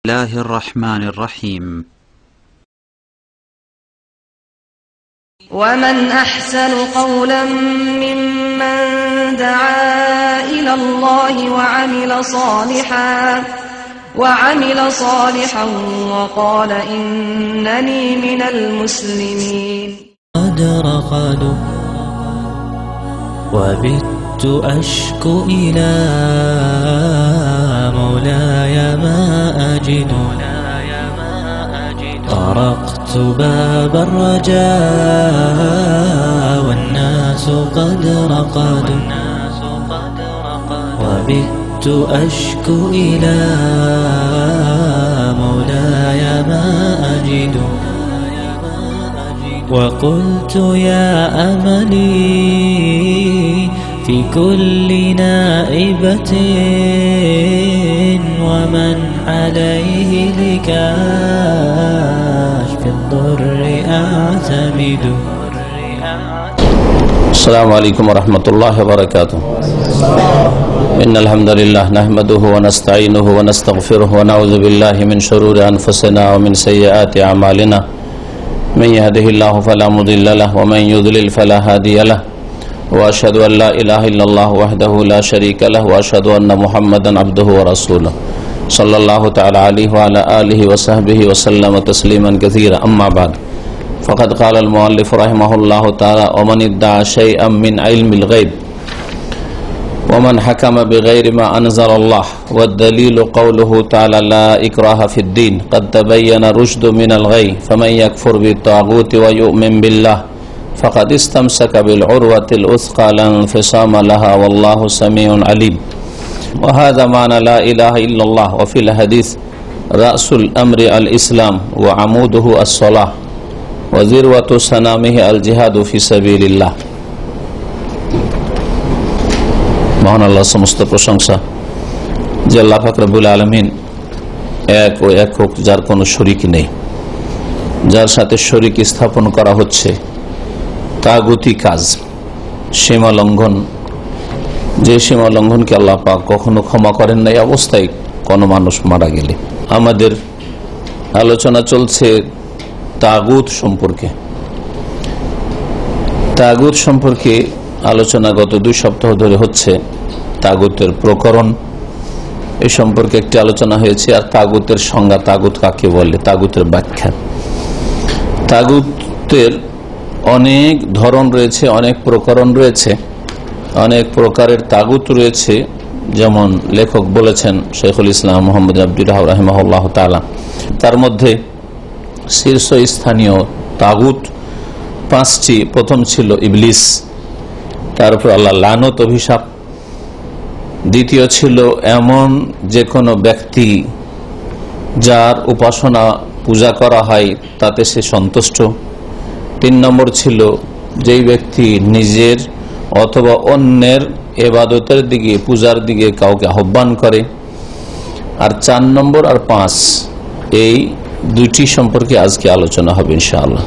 الله الرحمن الرحيم ومن أحسن قولا ممن دعا إلى الله وعمل صالحا وقال إنني من المسلمين. قد رقدوا وبت أشكو إلى مولاي ما أجد طرقت باب الرجاء والناس قد رقدوا وبت أشكو إلى مولاي ما أجد وقلت يا أملي في كل نائبة ومن عليه لكاشف الضر أعتمد. السلام عليكم ورحمة الله وبركاته. إن الحمد لله نحمده ونستعينه ونستغفره ونعوذ بالله من شرور أنفسنا ومن سيئات أعمالنا. من يهده الله فلا مضل له ومن يضلل فلا هادي له وأشهد أن لا إله إلا الله وحده لا شريك له وأشهد أن محمدا عبده ورسوله صلى الله تعالى عليه وعلى آله وصحبه وسلم تسليما كثيرا. أما بعد فقد قال المؤلف رحمه الله تعالى ومن ادعى شيئا من علم الغيب ومن حكم بغير ما أنزل الله والدليل قوله تعالى لا إكراه في الدين قد تبين الرشد من الغي فمن يكفر بالطاغوت ويؤمن بالله فقد استمسك بالعروة الوثقى لا انفصام لها والله سميع عليم. وهذا معنى لا إله إلا الله. وفي الحديث رأس الأمر الإسلام وعموده الصلاة وذروة سنامه الجهاد في سبيل الله. মহান আল্লাহ সমস্ত প্রশংসা যে আল্লাহ পাক রব্বুল আলামিন এক ও একক, যার কোনো শরীক নেই, যার সাথে শরীক স্থাপন করা হচ্ছে তাগুতি কাজ, সীমা লঙ্ঘন, যে সীমা লঙ্ঘনকে আল্লাহ পাক কখনো ক্ষমা করেন না। এই অবস্থায় কোনো মানুষ মারা গেলে আমাদের আলোচনা চলছে তাগুত সম্পর্কে। তাগুত সম্পর্কে আলোচনা গত 2 সপ্তাহ ধরে হচ্ছে। তাগুতের প্রকরণ এই সম্পর্কে একটি আলোচনা হয়েছে, আর তাগুতের সংজ্ঞা, তাগুত কাকে বলে, তাগুতের ব্যাখ্যা। তাগুতের অনেক ধরন রয়েছে, অনেক প্রকরণ রয়েছে, অনেক প্রকারের তাগুত রয়েছে। যেমন লেখক বলেছেন শেখুল ইসলাম মোহাম্মদ আব্দুর রাহিমাহুল্লাহ তাআলা, তার মধ্যে শীর্ষস্থানীয় তাগুত 5টি। প্রথম ছিল ইবলিস, তারপর আল্লাহ লানত, অভিশাপ। দ্বিতীয় ছিল এমন যে কোনো ব্যক্তি যার উপাসনা পূজা করা হয় তাতে সে সন্তুষ্ট। 3 নম্বর ছিল যেই ব্যক্তি নিজের অথবা অন্যের ইবাদতের দিকে, পূজার দিকে কাউকে আহ্বান করে। আর 4 নম্বর আর 5, এই 2টি সম্পর্কে আজকে আলোচনা হবে ইনশাআল্লাহ।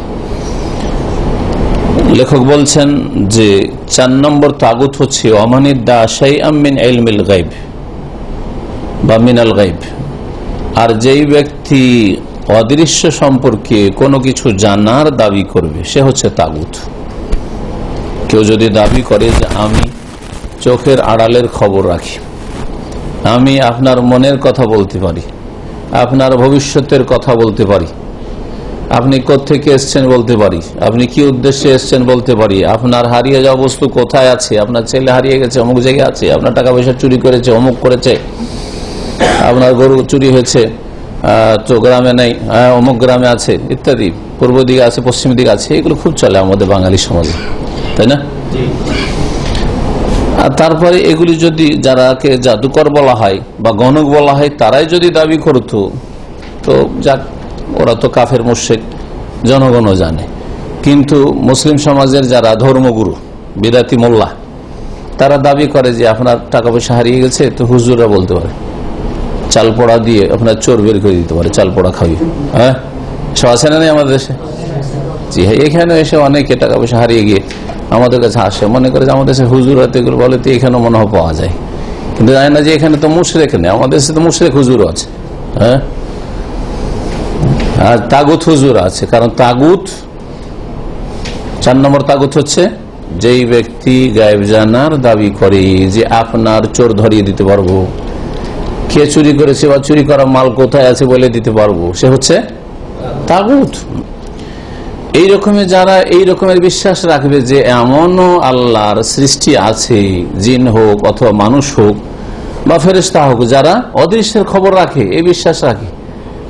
লেখক বলছেন যে 4 নম্বর তাগুত হচ্ছে ওয়ামানিদ্দা শাইআম মিন ইলমিল গায়ব বা মিনাল গায়ব। আর যেই ব্যক্তি অদৃশ্য সম্পর্কে কোনো কিছু জানার দাবি করবে সে হচ্ছে তাগুত। কেউ যদি দাবি করে যে আমি চোখের আড়ালের খবর রাখি, আমি আপনার মনের কথা বলতে পারি, আপনার ভবিষ্যতের কথা বলতে পারি, আপনি কোত্থেকে এসছেন বলতে পারি, আপনি কি উদ্দেশ্যে এসছেন বলতে পারি, আপনার হারিয়ে যাওয়া বস্তু কোথায় আছে, আপনার ছেলে হারিয়ে গেছে অমুক জায়গায় আছে, আপনার টাকা পয়সা চুরি করেছে অমুক করেছে, আপনার গরু চুরি হয়েছে তো গ্রামে নেই, অমুক গ্রামে আছে ইত্যাদি, পূর্ব দিকে আছে পশ্চিম দিকে আছে, এগুলো খুব চলে আমাদের বাঙালি সমাজে, তাই না? আর তারপরে এগুলি যদি যারাকে জাদুকর বলা হয় বা গণক বলা হয় তারাই যদি দাবি করতো তো যাক, ওরা তো কাফের মুশরিক, জনগণও জানে। কিন্তু মুসলিম সমাজের যারা ধর্মগুরু, বিদাতি মোল্লা, তারা দাবি করে যে আপনার টাকা পয়সা হারিয়ে গেছে তো হুজুররা বলতে পারে, চাল পোড়া দিয়ে আপনার চোর বের করে দিতে পারে, চাল পোড়া খাবি। হ্যাঁ, সব আছে না নেই আমাদের দেশে? জি হ্যাঁ, এখানে এসে অনেকে টাকা পয়সা হারিয়ে গিয়ে আমাদের কাছে আসে, মনে করে যে আমাদের দেশে হুজুর হয়তো এগুলো বলে, তো এখানে মনে হয় পাওয়া যায়। কিন্তু জানি না যে এখানে তো মুশরিক নেই, আমাদের দেশে তো মুশরিক হুজুরও আছে। হ্যাঁ, আর তাগুত হুজুর আছে, কারণ তাগুত 4 নম্বর তাগুত হচ্ছে যেই ব্যক্তি গায়েব জানার দাবি করে যে আপনার চোর ধরিয়ে দিতে পারবো, কে চুরি করেছে বা চুরি করা মাল কোথায় আছে বলে দিতে পারবো, সে হচ্ছে তাগুত। এই রকমের যারা এই রকমের বিশ্বাস রাখবে যে এমনও আল্লাহর সৃষ্টি আছে, জিন হোক অথবা মানুষ হোক বা ফেরেশতা হোক, যারা অদৃশ্যের খবর রাখে, এই বিশ্বাস রাখে,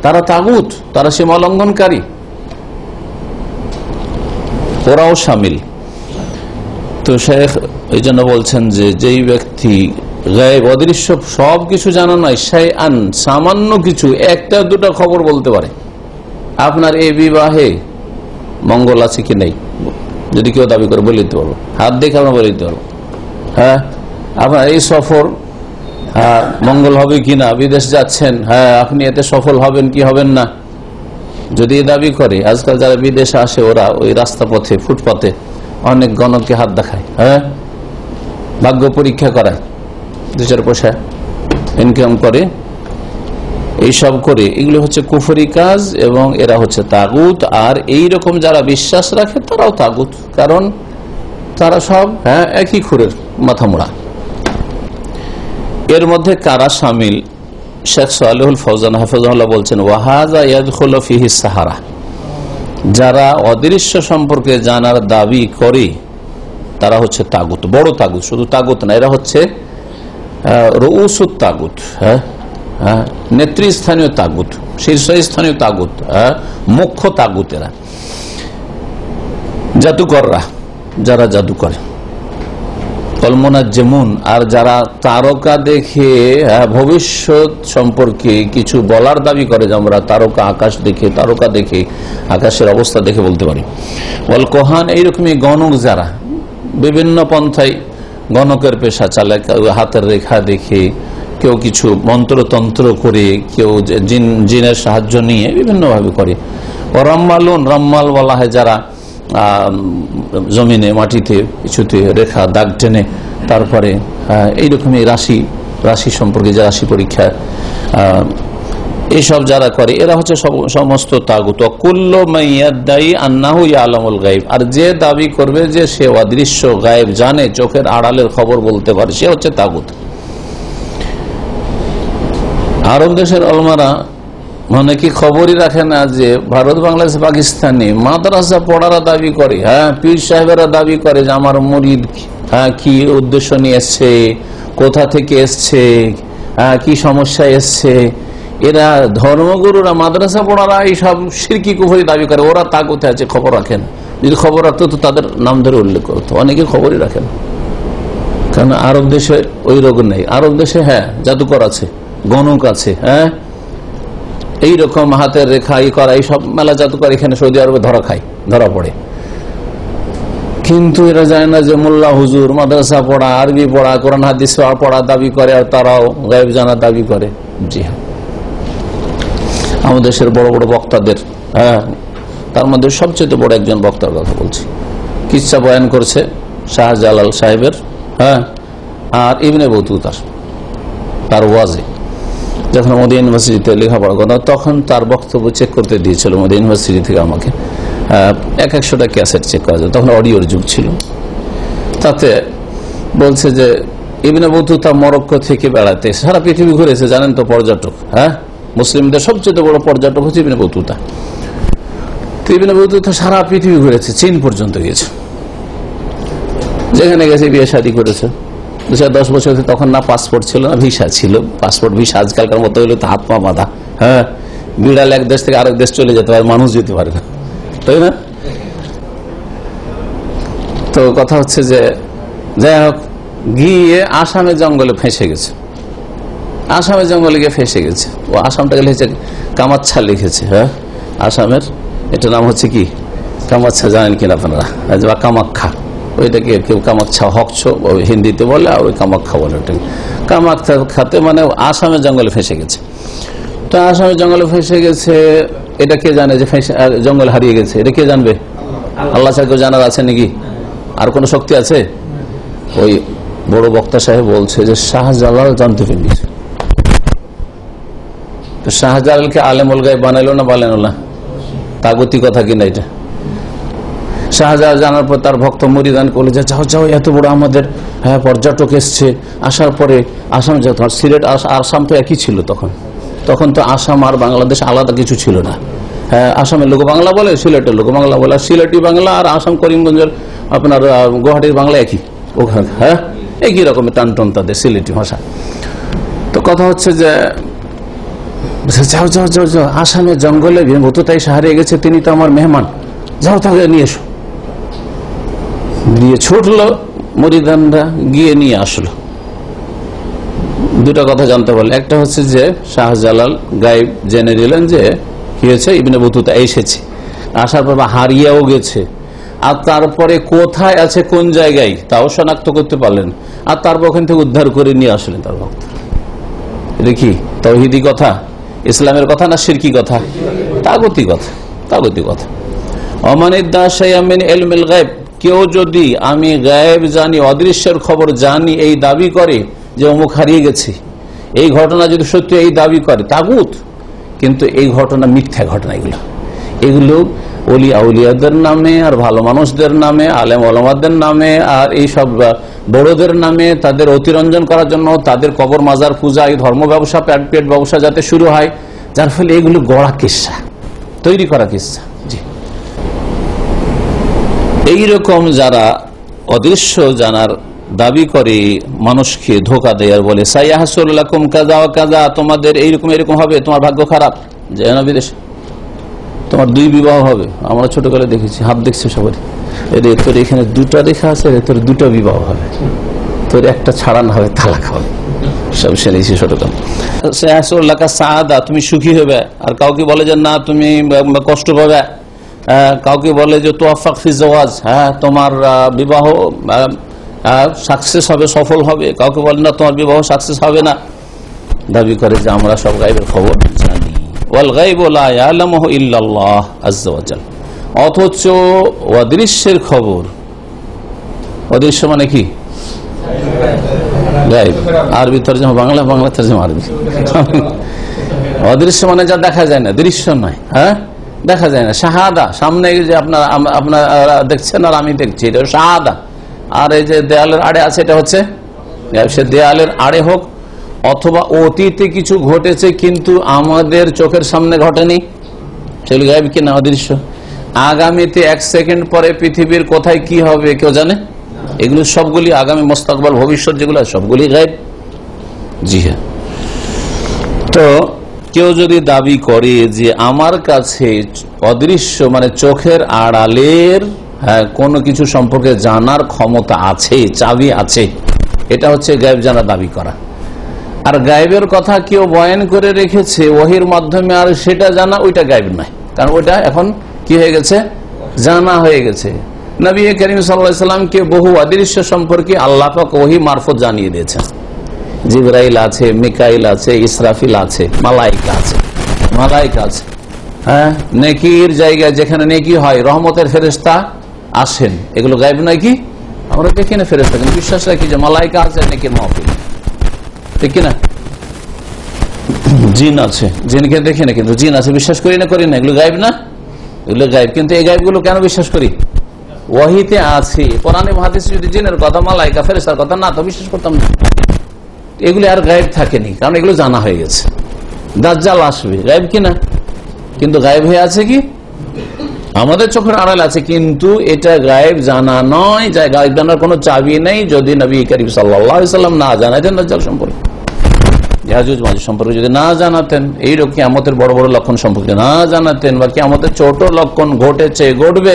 তারা তাগুত, তারা সীমা লঙ্ঘনকারী, ওরাও শামিল। তো শেখ এই জন্য বলছেন যে যেই ব্যক্তি গায়েব অদৃশ্য সব কিছু জানা নয়, শাইআন সামান্য কিছু, একটা দুটা খবর বলতে পারে, আপনার এই বিবাহে মঙ্গল আছে কি নেই, যদি কেউ দাবি করে বলে দিতে পারবো, হাত দেখে আমরা বলে দিতে পারবো। হ্যাঁ, আপনার এই সফর মঙ্গল হবে কিনা, বিদেশ যাচ্ছেন, হ্যাঁ আপনি এতে সফল হবেন কি হবেন না, যদি দাবি করে। আজকাল যারা বিদেশে আসে ওরা ওই রাস্তা পথে ফুটপাতে অনেক গণককে হাত দেখায়, হ্যাঁ ভাগ্য পরীক্ষা করায়, 2-4 পয়সা ইনকাম করে, এইসব করে। এগুলো হচ্ছে কুফরি কাজ এবং এরা হচ্ছে তাগুত। আর এই রকম যারা বিশ্বাস রাখে তারাও তাগুত, কারণ তারা সব একই খুরের মাথা মোড়া। এর মধ্যে কারা শামিল, শেখ সালেহুল ফৌজান হাফিজাহুল্লাহ বলছেন ওয়াহাযা ইয়াদখুলু ফিহি সাহারা, যারা অদৃশ্য সম্পর্কে জানার দাবি করে তারা হচ্ছে তাগুত, বড় তাগুত, শুধু তাগুত না, এরা হচ্ছে রউসুত তাগুত, নেতৃস্থানীয় তাগুত, শীর্ষস্থানীয় তাগুত, মুখ্য তাগুত এরা। জাদুকররা, যারা জাদু করে, কলমুনাজ্জিমুন, আর যারা তারকা দেখে ভবিষ্যৎ সম্পর্কে কিছু বলার দাবি করে, যে আমরা তারকা আকাশ দেখে, তারকা দেখে আকাশের অবস্থা দেখে বলতে পারি। ওয়াল কোহান, এইরকমই গণক যারা বিভিন্ন পন্থায় গণকের পেশা চালায়, হাতের রেখা দেখে, কেউ কিছু মন্ত্রতন্ত্র করে, কেউ জিনের সাহায্য নিয়ে বিভিন্নভাবে করে। ও রাম্মালুন, রাম্মাল বলা হয় যারা জমিনে মাটিতে কিছুতে রেখা দাগ টেনে তারপরে এইরকমই রাশি সম্পর্কে যে রাশি পরীক্ষা, এইসব যারা করে এরা হচ্ছে সমস্ত তাগুত। কুল্লু মাইয়াদ্দাই আন্নাহু ইয়ালামুল গায়ব, আর যে দাবি করবে যে সে অদৃশ্য গায়েব জানে, চোখের আড়ালের খবর বলতে পারে, সে হচ্ছে তাগুত। আরব দেশের আলেমরা মানে কি খবরই রাখে না যে ভারত, বাংলাদেশ, পাকিস্তানে মাদ্রাসা পড়ারা দাবি করে, পীর সাহেবেরা দাবি করে যে আমার মুরিদ কি উদ্দেশ্য নিয়ে এসছে, কোথা থেকে এসছে, কি সমস্যা এসছে। এরা ধর্মগুরুরা, মাদ্রাসা পড়ারা এইসব শিরকি কুফরি দাবি করে, ওরা তাগুতে আছে, খবর রাখেন। যদি খবর রাখতো তো তাদের নাম ধরে উল্লেখ করতো, অনেকে খবরই রাখেন। কারণ আরব দেশে ওই রোগ নেই, আরব দেশে জাদুকর আছে, গণক আছে, এইরকম হাতের রেখা করা, এইসব মেলা জাদুকর এখানে সৌদি আরবে ধরা পড়ে। কিন্তু এরা জানে না যে মোল্লা হুজুর মাদ্রাসা পড়া, আরবি পড়া, কোরআন হাদিস পড়া দাবি করে, আর তারাও গায়েব জানার দাবি করে। জি হ্যাঁ, আমাদের দেশের বড় বড় বক্তাদের, তার মধ্যে সবচেয়ে বড় একজন বক্তার কথা বলছি, কিচ্ছা বয়ান করছে শাহজালাল সাহেবের, আর ইবনে বতুতার, তার ওয়াজে যখন মদিনা ইউনিভার্সিটিতে লেখাপড়া করতাম, তখন তার বক্তব্য চেক করতে দিয়েছিল মদিনা ইউনিভার্সিটি থেকে আমাকে, 100টা ক্যাসেট চেক করা যায়, তখন অডিওর যুগ ছিল। তাতে বলছে যে ইবনে বতুতা মরক্কো থেকে বেড়াতে সারা পৃথিবী ঘুরেছে, জানেন তো, পর্যটক, মুসলিমদের সবচেয়ে বড় পর্যটক হচ্ছে ইবনে বতুতা। তো ইবনে বতুতা সারা পৃথিবী ঘুরেছে, চীন পর্যন্ত গিয়েছে, যেখানে গেছে বিয়ে শাদী করেছে। 2010 বছর তখন না পাসপোর্ট ছিল না ভিসা ছিল, পাসপোর্ট ভিসা আজকালকার মতো হলে তো হাত পা বাঁধা, বিড়াল এক দেশ থেকে আরেক দেশ চলে যেতে পারে, মানুষ যেতে পারে না, তাই না? তো কথা হচ্ছে যে যাই হোক, গিয়ে আসামের জঙ্গলে ফেঁসে গেছে, আসামের জঙ্গলে গিয়ে ফেঁসে গেছে। ও আসামটাকে লিখেছে কামাচ্ছা লিখেছে, আসামের এটার নাম হচ্ছে কি কামাচ্ছা, জানেন কিনা আপনারা, বা কামাখ্যা, ওইটাকে কেউ কামাখ্যা হকছ হিন্দিতে বলে, আর ওই কামাখ্যা বলে, ওটাকে কামাখ্যা খাতে, মানে আসামের জঙ্গলে ফেঁসে গেছে। তো আসামের জঙ্গলে ফেঁসে গেছে, এটা কে জানে যে জঙ্গল হারিয়ে গেছে? এটা কে জানবে? আল্লাহ ছাড়া কেউ জানার আছে নাকি? আর কোন শক্তি আছে? ওই বড় বক্তা সাহেব বলছে যে শাহজালাল জানতে পেরেছে। তো শাহজালালকে আলেমুল গায়ব বানাইলো না বানাইলো না? তাগতি কথা কিনা এটা? শাহজাহান জানার পর তার ভক্ত মুরিদান করলে যে যাও যাও, এত বড় আমাদের পর্যটক এসছে, আসার পরে আসাম যত সিলেট আসাম তো একই ছিল তখন তো আসাম আর বাংলাদেশ আলাদা কিছু ছিল না। হ্যাঁ, আসামের লোক বাংলা বলে, সিলেটের লোক বাংলা বলে, সিলেটি বাংলা আর আসাম করিমগঞ্জের আপনার গুয়াহাটির বাংলা একই, ওখানে হ্যাঁ একই রকমের টান টান তাদের সিলেটি ভাষা। তো কথা হচ্ছে যে যাও যাও যাও যাও, আসামের জঙ্গলে ভূতটাই হারিয়ে গেছে, তিনি তো আমার মেহমান, যাও তাকে নিয়ে এসো। দিয়ে ছুটলো মুরিদানরা, গিয়ে নিয়ে আসলো। দুটা কথা জানতে পারলেন, একটা হচ্ছে যে শাহজালাল গায়েব জেনে দিলেন যে কি হয়েছে, ইবনে বতুতা এসেছে, আসার পর হারিয়েও গেছে, আর তারপরে কোথায় আছে কোন জায়গায় তাও শনাক্ত করতে পারলেন, আর তারপর ওখান থেকে উদ্ধার করে নিয়ে আসলেন তার ভক্ত। এটা কি তাওহীদি কথা, ইসলামের কথা না শিরকি কথা? তাগুতি কথা, তাগুতি কথা। অমানিদ্দা শাইআম মিন ইলমিল গায়ব, কেউ যদি আমি গায়েব জানি, অদৃশ্যের খবর জানি এই দাবি করে যে অমুক হারিয়ে গেছে, এই ঘটনা যদি সত্যি এই দাবি করে, তাগুত। কিন্তু এই ঘটনা মিথ্যা ঘটনা, এগুলো ওলি আউলিয়াদের নামে আর ভালো মানুষদের নামে, আলেম ওলামাদের নামে আর এই সব বড়দের নামে তাদের অতিরঞ্জন করার জন্য তাদের কবর মাজার পূজা, এই ধর্ম ব্যবসা, পেট ব্যবসা যাতে শুরু হয়, যার ফলে এগুলো গড়া কিস্সা, তৈরি করা কিস্সা। জি, এইরকম যারা অদৃশ্য জানার দাবি করে মানুষকে ধোকা দেয় আর বলে সাইয়াহসুল্লাকুম কাযা ওয়া কাযা, তোমাদের এইরকম এরকম হবে, তোমার ভাগ্য খারাপ, যায় না বিদেশে, তোমার 2 বিবাহ হবে। আমরা ছোটকালে দেখেছি, হাত দেখছি সবাই, এরে তোর এখানে 2টা রেখা আছে, তোর 2টা বিবাহ হবে, তোর একটা ছাড়ানো হবে, তালাক হবে, সব শুনেছি ছোটকাল। সাইয়াহসুল্লাকা সাআদা, তুমি সুখী হবে। আর কাউকে বলে যে না তুমি কষ্ট পাবে, কাউকে বলে যে তুওয়াফাক ফি জাওয়াজ, হ্যাঁ তোমার বিবাহ সাকসেস হবে, সফল হবে। কাউকে বলে না তোমার বিবাহ সাকসেস হবে না। দাবি করে যে আমরা সব গায়বের খবর জানি। ওয়াল গায়বু লা ইয়ালামুহু ইল্লাল্লাহ আযজা ওয়া জাল, অথচ অদৃশ্যের খবর, অদৃশ্য মানে কি? গায়ব, আরবি তরজমা বাংলা, বাংলা তরজমা আরবি। অদৃশ্য মানে যা দেখা যায় না, দৃশ্য নয়, হ্যাঁ দেখা যায় না। শাহাদা, সামনে যে আপনারা দেখছেন আর আমি দেখছি, এটা শাহাদা। আর এই যে দেয়ালের আড়ে আছে, এটা হচ্ছে সে দেয়ালের আড়ে হোক অথবা অতীতে কিছু ঘটেছে কিন্তু আমাদের চোখের সামনে ঘটেনি, সেগুলো গায়েব কিনা? অদৃশ্য। আগামীতে 1 সেকেন্ড পরে পৃথিবীর কোথায় কি হবে কেউ জানে? এগুলো সবগুলি আগামী মুস্তাকবাল, ভবিষ্যৎ যেগুলো সবগুলি গায়েব। জি হ্যাঁ। তো কেউ যদি দাবি করে যে আমার কাছে অদৃশ্য মানে চোখের আড়ালের কোনো কিছু সম্পর্কে জানার ক্ষমতা আছে, চাবি আছে, এটা হচ্ছে গায়েব জানার দাবি করা। আর গায়েবের কথা কেউ বয়ান করে রেখেছে ওহির মাধ্যমে, আর সেটা জানা, ওইটা গায়েব নয়, কারণ ওইটা এখন কি হয়ে গেছে? জানা হয়ে গেছে। নবী করিম সাল্লাল্লাহু আলাইহি সাল্লামকে বহু অদৃশ্য সম্পর্কে আল্লাহ পাক ওহী মারফত জানিয়ে দিয়েছেন। জিবরাইল আছে, মিকাইল আছে, ইসরাফিল আছে, মালাইকা আছে, হ্যাঁ নেকির জায়গায় যেখানে নেকি হয় রহমতের ফেরেশতা আসেন, এগুলো গায়েব নয় কি? আমরা দেখি না ফেরেশতা, কিন্তু বিশ্বাস রাখি যে মালাইকা আছে নেকির মাহফিল, ঠিক কিনা? জিন আছে, জিনকে দেখি না কিন্তু জিন আছে, বিশ্বাস করি না? করি না? এগুলো গায়েব না? এগুলো গায়েব। কিন্তু এই গায়েবগুলো কেন বিশ্বাস করি? ওয়াহিতে আছে, কোরআনে হাদিসে যদি জিনের কথা, মালাইকা, ফেরেশতার কথা না তো বিশ্বাস করতাম না। এগুলো আর গায়েব থাকেনি, কারণ এগুলো জানা হয়ে গেছে। দাজ্জাল আসবে, গায়েব কিনা? কিন্তু গায়েব হয়ে আছে কি? আমাদের চোখের আড়াল আছে, কিন্তু এটা গায়েব জানা নয়, গায়েব জানার কোনো চাবি নেই যদি নবী করিম সাল্লাল্লাহু আলাইহি সাল্লাম না জানাতেন দাজ্জাল সম্পর্কে, ইয়াজুজ মাজুজ সম্পর্কে যদি না জানাতেন, এইরকম কিয়ামতের বড় বড় লক্ষণ সম্পর্কে না জানাতেন, বা কিয়ামতের ছোট লক্ষণ ঘটেছে, ঘটবে,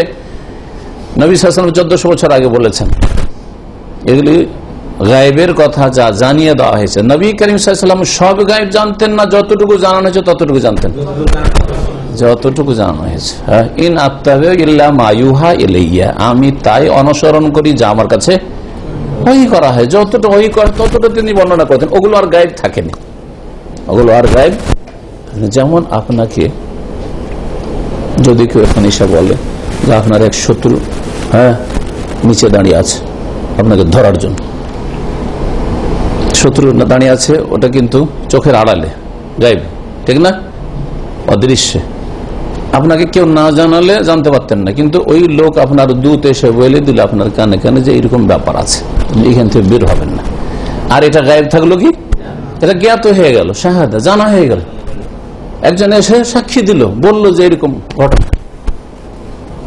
নবী সাল্লাল্লাহু আলাইহি ওয়াসাল্লাম 1400 বছর আগে বলেছেন। এগুলি গায়েবের কথা যা জানিয়ে দেওয়া হয়েছে। নবী করিম সাল্লাল্লাহু আলাইহি ওয়াসাল্লাম সব গায়েব জানতেন না, যতটুকু জানানো হয়েছে ততটুকু জানতেন, যতটুকু জানানো হয়েছে। ইন আত্তাবিউ ইল্লা মা ইউহা ইলাইয়া, আমি তাই অনুসরণ করি যা আমার কাছে ওহী করা হয়। যতটুকু ওহী করে ততটুকু তিনি বর্ণনা করতেন, ওগুলো আর গায়েব থাকেনি, ওগুলো আর গায়েব। যেমন আপনাকে যদি কেউ এখন এসে বলে যে আপনার এক শত্রু নিচে দাঁড়িয়ে আছে আপনাকে ধরার জন্য, শত্রু দাঁড়িয়ে আছে, ওটা কিন্তু চোখের আড়ালে, গায়েব, ঠিক না? অদৃশ্য। আপনাকে কেউ না জানালে জানতে পারতেন না, কিন্তু ওই লোক আপনার দূত এসে বলে দিলে আপনার কানে কানে যে এরকম ব্যাপার আছে, এখান থেকে বের হবেন না। আর এটা গায়েব থাকলো কি, এটা জ্ঞাত হয়ে গেল, শাহাদা জানা হয়ে গেল। একজন এসে সাক্ষী দিল, বলল যে এরকম ঘটনা।